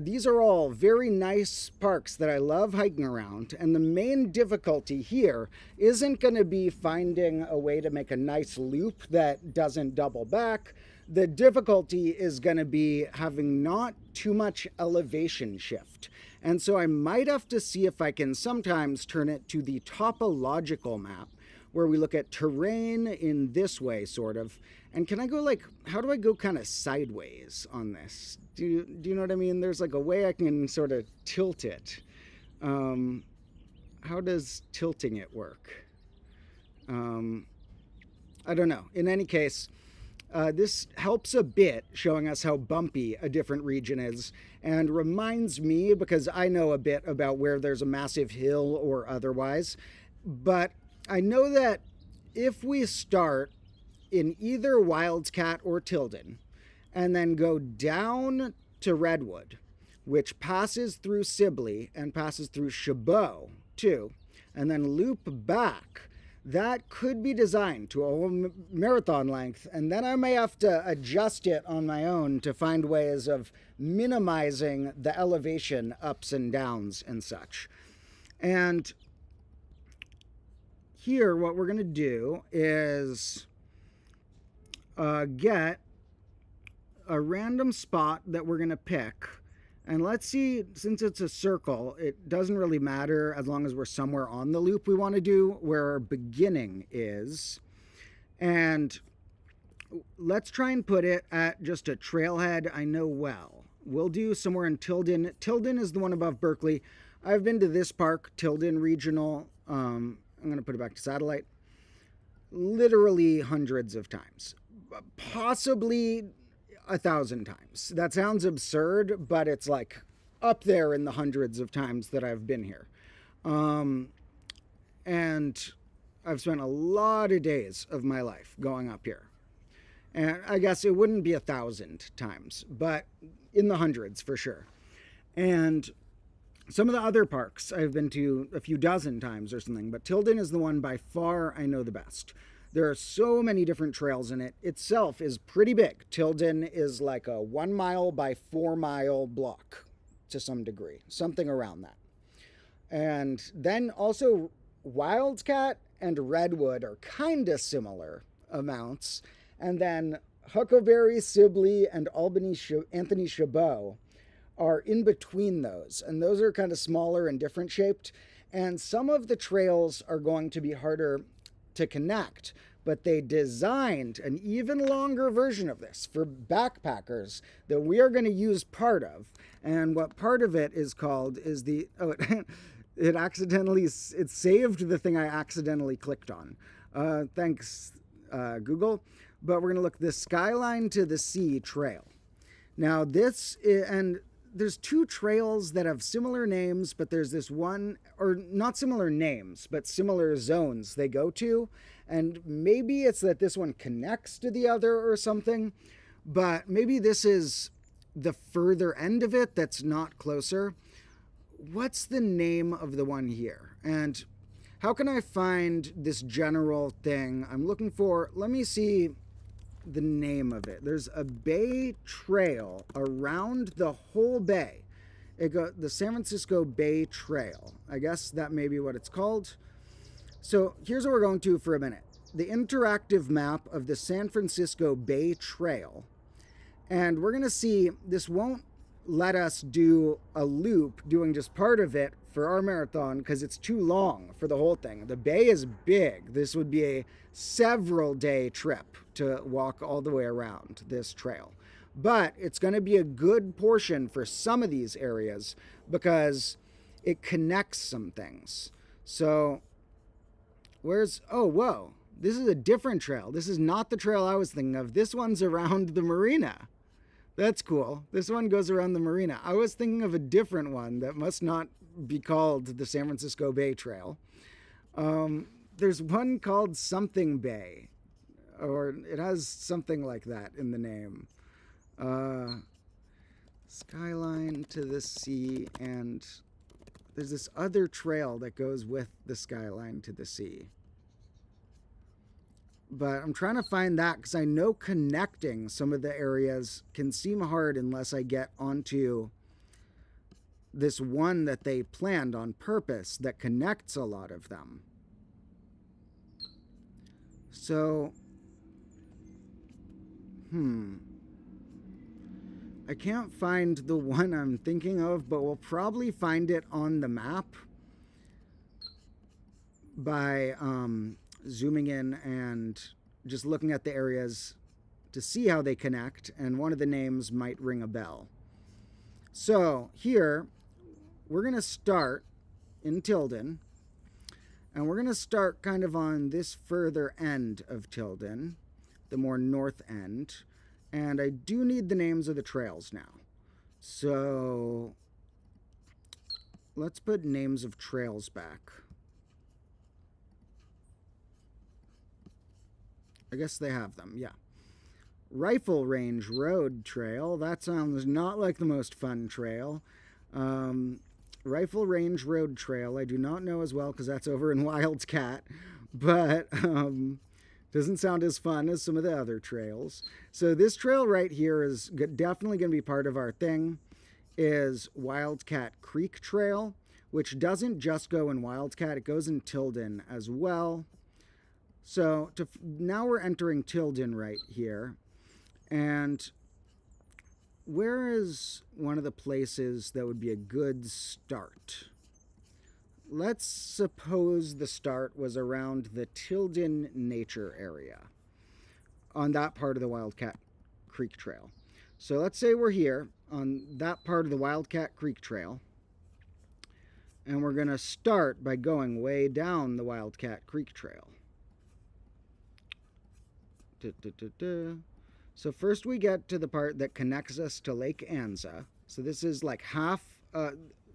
These are all very nice parks that I love hiking around, and the main difficulty here isn't going to be finding a way to make a nice loop that doesn't double back. The difficulty is going to be having not too much elevation shift. And so I might have to see if I can sometimes turn it to the topological map, where we look at terrain in this way, sort of. And can I go like, how do I go kind of sideways on this? Do you know what I mean? There's like a way I can sort of tilt it. How does tilting it work? I don't know. In any case, this helps a bit, showing us how bumpy a different region is, and reminds me, because I know a bit about where there's a massive hill or otherwise, but I know that if we start in either Wildcat or Tilden, and then go down to Redwood, which passes through Sibley and passes through Chabot too, and then loop back, that could be designed to a whole marathon length, and then I may have to adjust it on my own to find ways of minimizing the elevation ups and downs and such. And here, what we're going to do is get a random spot that we're going to pick. And let's see, since it's a circle, it doesn't really matter as long as we're somewhere on the loop we want to do where our beginning is. And let's try and put it at just a trailhead I know well. We'll do somewhere in Tilden. Tilden is the one above Berkeley. I've been to this park, Tilden Regional. I'm going to put it back to satellite. Literally hundreds of times. Possibly 1,000 times. That sounds absurd, but it's like up there in the hundreds of times that I've been here. And I've spent a lot of days of my life going up here. And I guess it wouldn't be 1,000 times, but in the hundreds for sure. And some of the other parks I've been to a few dozen times or something, but Tilden is the one by far I know the best. There are so many different trails in it. Itself is pretty big. Tilden is like a 1 mile by 4 mile block to some degree, something around that. And then also Wildcat and Redwood are kind of similar amounts. And then Huckleberry, Sibley, and Anthony Chabot are in between those. And those are kind of smaller and different shaped. And some of the trails are going to be harder to connect, but they designed an even longer version of this for backpackers that we are going to use part of. And what part of it is called is the, it saved the thing I accidentally clicked on. Thanks, Google. But we're going to look the Skyline to the Sea Trail. Now this is, and there's two trails that have similar names, but there's this one, or not similar names, but similar zones they go to. And maybe it's that this one connects to the other or something, but maybe this is the further end of it that's not closer. What's the name of the one here? And how can I find this general thing I'm looking for? Let me see the name of it. There's a bay trail around the whole bay. The San Francisco Bay Trail. I guess that may be what it's called. So here's what we're going to for a minute. The interactive map of the San Francisco Bay Trail. And we're going to see this won't let us do a loop doing just part of it for our marathon because it's too long for the whole thing. The bay is big. This would be a several day trip to walk all the way around this trail. But it's going to be a good portion for some of these areas because it connects some things. So whoa, this is a different trail. This is not the trail I was thinking of. This one's around the marina. That's cool. This one goes around the marina. I was thinking of a different one that must not be called the San Francisco Bay Trail. There's one called something Bay, or it has something like that in the name. Skyline to the Sea, and there's this other trail that goes with the Skyline to the Sea. But I'm trying to find that because I know connecting some of the areas can seem hard unless I get onto this one that they planned on purpose that connects a lot of them. So, I can't find the one I'm thinking of, but we'll probably find it on the map by zooming in and just looking at the areas to see how they connect, and one of the names might ring a bell. So here, we're going to start in Tilden, And we're going to start kind of on this further end of Tilden, the more north end. And I do need the names of the trails now. So let's put names of trails back. I guess they have them, yeah. Rifle Range Road Trail. That sounds not like the most fun trail. Rifle Range Road Trail, I do not know as well because that's over in Wildcat, but doesn't sound as fun as some of the other trails. So this trail right here is definitely going to be part of our thing, is Wildcat Creek Trail, which doesn't just go in Wildcat, it goes in Tilden as well. So now we're entering Tilden right here, and where is one of the places that would be a good start? Let's suppose the start was around the Tilden Nature area on that part of the Wildcat Creek Trail. So let's say we're here on that part of the Wildcat Creek Trail, and we're going to start by going way down the Wildcat Creek Trail. So first we get to the part that connects us to Lake Anza. So this is like half,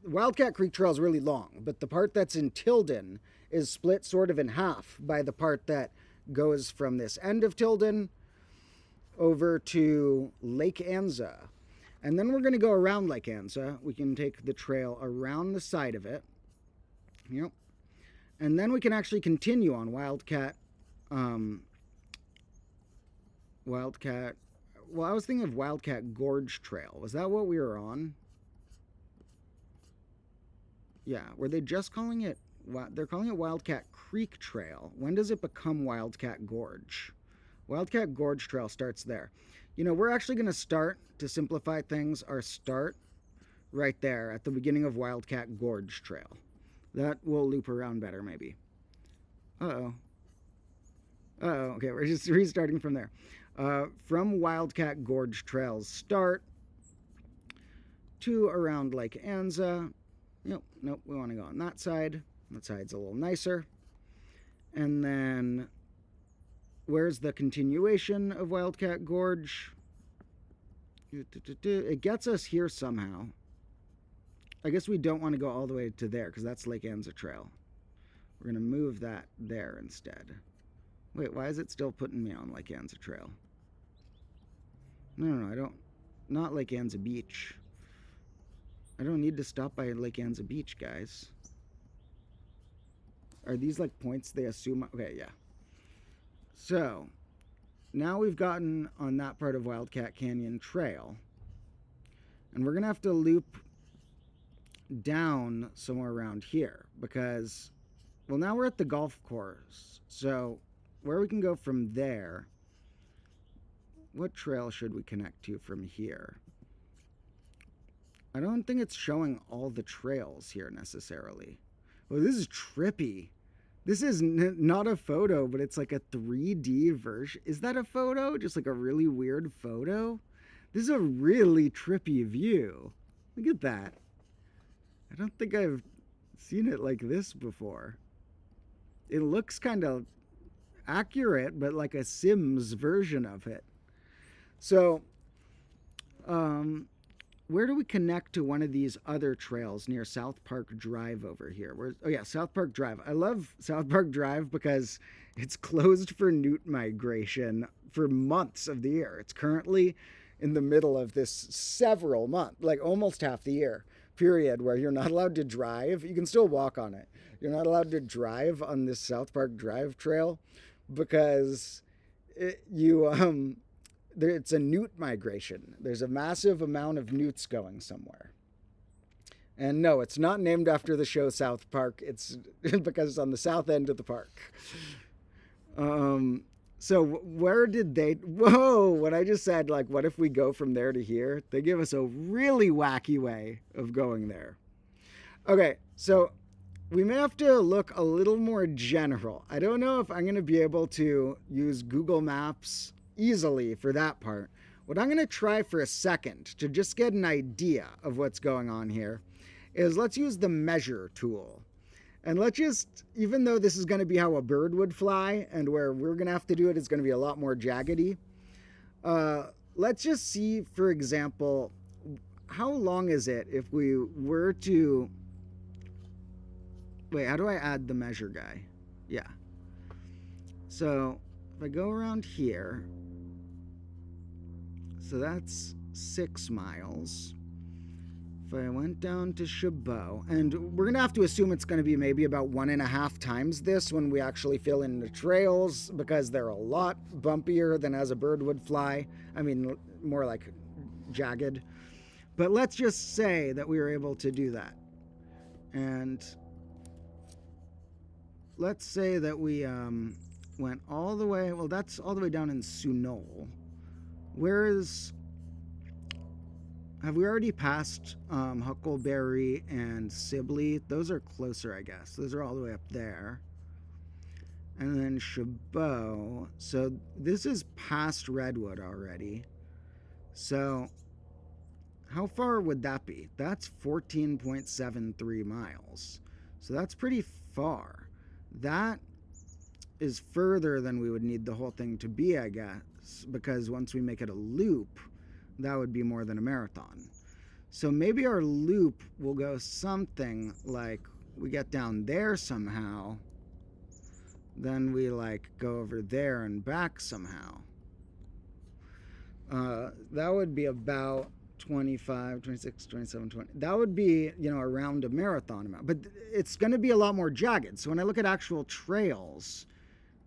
Wildcat Creek Trail is really long, but the part that's in Tilden is split sort of in half by the part that goes from this end of Tilden over to Lake Anza. And then we're going to go around Lake Anza. We can take the trail around the side of it. Yep. And then we can actually continue on Wildcat, well, I was thinking of Wildcat Gorge Trail. Was that what we were on? Yeah, were they just calling it, they're calling it Wildcat Creek Trail. When does it become Wildcat Gorge? Wildcat Gorge Trail starts there. You know, we're actually going to start, to simplify things, our start right there at the beginning of Wildcat Gorge Trail. That will loop around better, maybe. Uh-oh. Uh-oh, okay, we're just restarting from there. From Wildcat Gorge Trail's start to around Lake Anza. Nope, we want to go on that side. That side's a little nicer. And then, where's the continuation of Wildcat Gorge? It gets us here somehow. I guess we don't want to go all the way to there, because that's Lake Anza Trail. We're going to move that there instead. Wait, why is it still putting me on Lake Anza Trail? No, I don't. Not Lake Anza Beach. I don't need to stop by Lake Anza Beach, guys. Are these like points they assume? Okay, yeah. So, now we've gotten on that part of Wildcat Canyon Trail. And we're going to have to loop down somewhere around here. Because, well, now we're at the golf course. So, where we can go from there, what trail should we connect to from here? I don't think it's showing all the trails here necessarily. Well, this is trippy. This is not a photo, but it's like a 3D version. Is that a photo? Just like a really weird photo? This is a really trippy view. Look at that. I don't think I've seen it like this before. It looks kind of accurate, but like a Sims version of it. So, where do we connect to one of these other trails near South Park Drive over here? Oh yeah, South Park Drive. I love South Park Drive because it's closed for newt migration for months of the year. It's currently in the middle of this several months, like almost half the year period, where you're not allowed to drive. You can still walk on it. You're not allowed to drive on this South Park Drive trail because it's a newt migration. There's a massive amount of newts going somewhere. And no, it's not named after the show South Park. It's because it's on the south end of the park. So where did they... Whoa, what I just said, like, what if we go from there to here? They give us a really wacky way of going there. Okay, so we may have to look a little more general. I don't know if I'm going to be able to use Google Maps easily for that part. What I'm going to try for a second to just get an idea of what's going on here is let's use the measure tool. And let's just, even though this is going to be how a bird would fly, and where we're going to have to do it is going to be a lot more jaggedy, let's just see, for example, how long is it if we were to... Wait, how do I add the measure guy? Yeah. So if I go around here, so that's 6 miles. If I went down to Chabot, and we're going to have to assume it's going to be maybe about 1.5 times this when we actually fill in the trails, because they're a lot bumpier than as a bird would fly. I mean, more like jagged. But let's just say that we were able to do that. And let's say that we went all the way, well, that's all the way down in Sunol. Where is... Have we already passed Huckleberry and Sibley? Those are closer, I guess. Those are all the way up there. And then Chabot. So this is past Redwood already. So how far would that be? That's 14.73 miles. So that's pretty far. That is further than we would need the whole thing to be, I guess, because once we make it a loop, that would be more than a marathon. So maybe our loop will go something like we get down there somehow, then we like go over there and back somehow. That would be about 25, 26, 27, 20. That would be, around a marathon amount. But it's going to be a lot more jagged. So when I look at actual trails,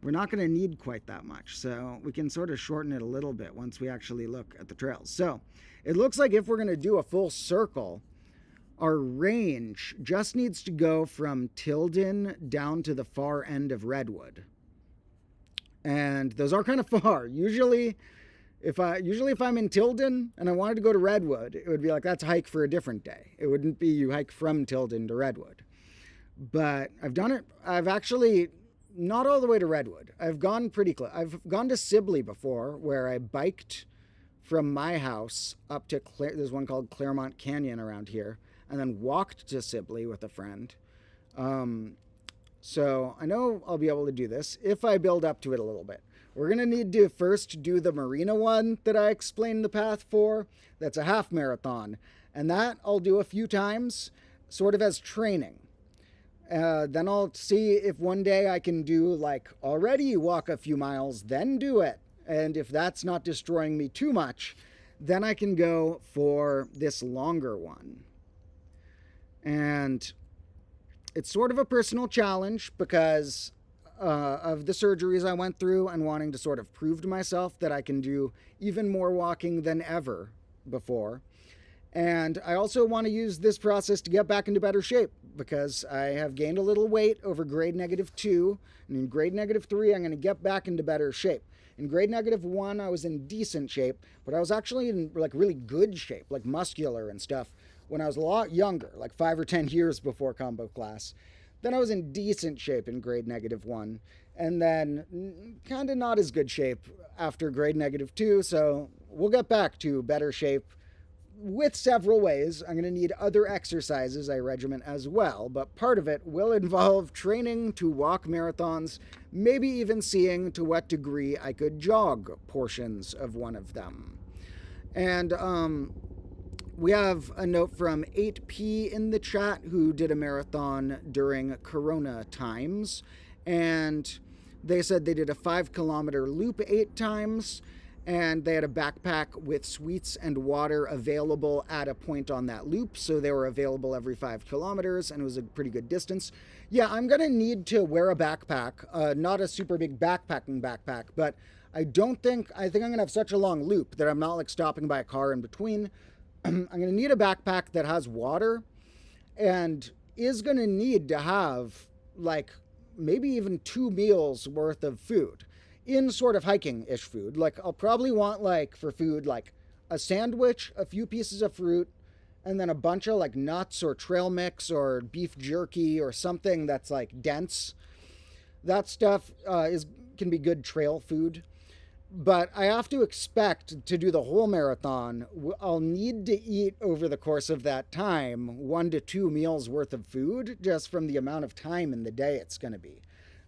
we're not going to need quite that much. So we can sort of shorten it a little bit once we actually look at the trails. So it looks like if we're going to do a full circle, our range just needs to go from Tilden down to the far end of Redwood. And those are kind of far. Usually if I'm in Tilden and I wanted to go to Redwood, it would be like, that's a hike for a different day. It wouldn't be you hike from Tilden to Redwood. But I've done it. I've actually... not all the way to Redwood. I've gone pretty close. I've gone to Sibley before, where I biked from my house up to there's one called Claremont Canyon around here, and then walked to Sibley with a friend. So I know I'll be able to do this if I build up to it a little bit. We're going to need to first do the Marina one that I explained the path for. That's a half marathon. And that I'll do a few times, sort of as training. Then I'll see if one day I can do like already walk a few miles, then do it. And if that's not destroying me too much, then I can go for this longer one. And it's sort of a personal challenge because of the surgeries I went through and wanting to sort of prove to myself that I can do even more walking than ever before. And I also want to use this process to get back into better shape because I have gained a little weight over grade -2. And in grade -3, I'm going to get back into better shape. In grade -1, I was in decent shape, but I was actually in like really good shape, like muscular and stuff, when I was a lot younger, like 5 or 10 years before combo class. Then I was in decent shape in grade -1, and then kind of not as good shape after grade -2. So we'll get back to better shape with several ways. I'm going to need other exercises I regiment as well, but part of it will involve training to walk marathons, maybe even seeing to what degree I could jog portions of one of them. And we have a note from 8P in the chat who did a marathon during Corona times, and they said they did a 5-kilometer loop 8 times, and they had a backpack with sweets and water available at a point on that loop, so they were available every 5 kilometers, and it was a pretty good distance. Yeah, I'm going to need to wear a backpack, not a super big backpacking backpack, but I think I'm going to have such a long loop that I'm not like stopping by a car in between. I'm going to need a backpack that has water and is going to need to have like maybe even 2 meals worth of food. In sort of hiking-ish food. Like, I'll probably want, like, for food, like, a sandwich, a few pieces of fruit, and then a bunch of, like, nuts or trail mix or beef jerky or something that's, like, dense. That stuff can be good trail food. But I have to expect to do the whole marathon. I'll need to eat over the course of that time 1 to 2 meals worth of food just from the amount of time in the day it's going to be.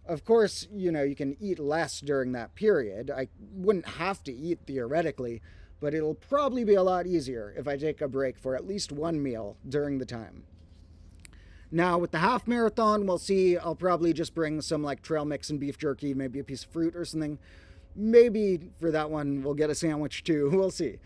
Of course, you can eat less during that period. I wouldn't have to eat theoretically, but it'll probably be a lot easier if I take a break for at least 1 meal during the time. Now, with the half marathon, we'll see. I'll probably just bring some like trail mix and beef jerky, maybe a piece of fruit or something. Maybe for that one, we'll get a sandwich too. We'll see.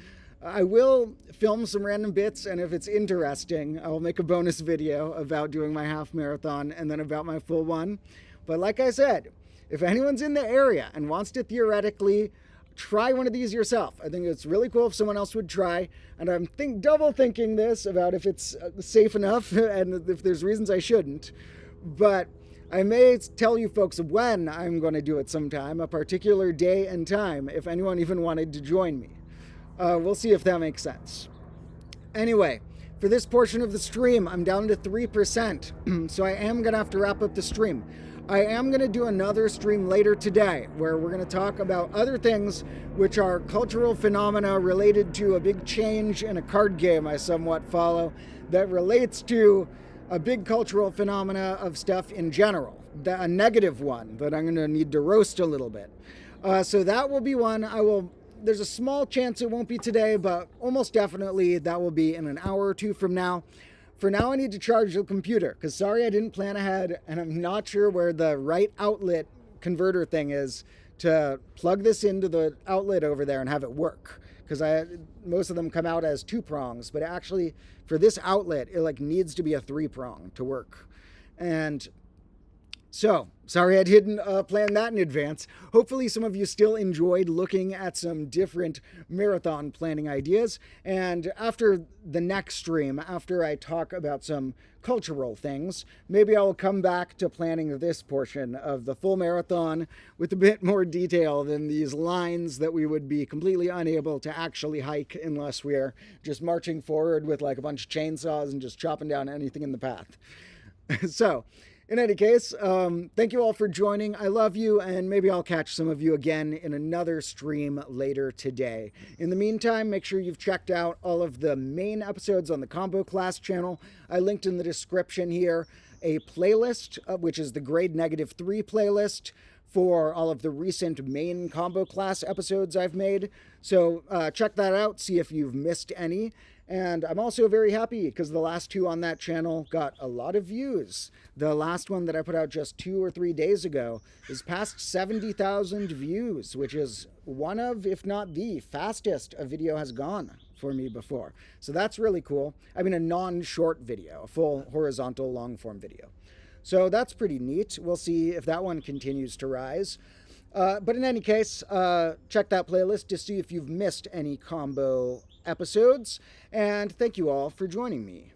I will film some random bits, and if it's interesting, I will make a bonus video about doing my half marathon and then about my full one. But like I said, if anyone's in the area and wants to theoretically try one of these yourself, I think it's really cool if someone else would try. And I'm double thinking this about if it's safe enough and if there's reasons I shouldn't. But I may tell you folks when I'm going to do it sometime, a particular day and time, if anyone even wanted to join me. We'll see if that makes sense. Anyway, for this portion of the stream, I'm down to 3%, so I am going to have to wrap up the stream. I am going to do another stream later today where we're going to talk about other things which are cultural phenomena related to a big change in a card game I somewhat follow that relates to a big cultural phenomena of stuff in general, a negative one that I'm going to need to roast a little bit. So that will be one. There's a small chance it won't be today, but almost definitely that will be in an hour or two from now. For now, I need to charge the computer because sorry I didn't plan ahead and I'm not sure where the right outlet converter thing is to plug this into the outlet over there and have it work. Because most of them come out as 2 prongs, but actually for this outlet, it needs to be a 3-prong to work. And so, sorry I didn't plan that in advance. Hopefully some of you still enjoyed looking at some different marathon planning ideas. And after the next stream, after I talk about some cultural things, maybe I'll come back to planning this portion of the full marathon with a bit more detail than these lines that we would be completely unable to actually hike unless we're just marching forward with a bunch of chainsaws and just chopping down anything in the path. So, in any case, thank you all for joining. I love you, and maybe I'll catch some of you again in another stream later today. In the meantime, make sure you've checked out all of the main episodes on the Combo Class channel. I linked in the description here a playlist, which is the Grade -3 playlist for all of the recent main Combo Class episodes I've made. So check that out, see if you've missed any. And I'm also very happy because the last 2 on that channel got a lot of views. The last one that I put out just 2 or 3 days ago is past 70,000 views, which is one of, if not the fastest a video has gone for me before. So that's really cool. I mean, a non-short video, a full horizontal long-form video. So that's pretty neat. We'll see if that one continues to rise. But in any case, check that playlist to see if you've missed any combo episodes. And thank you all for joining me.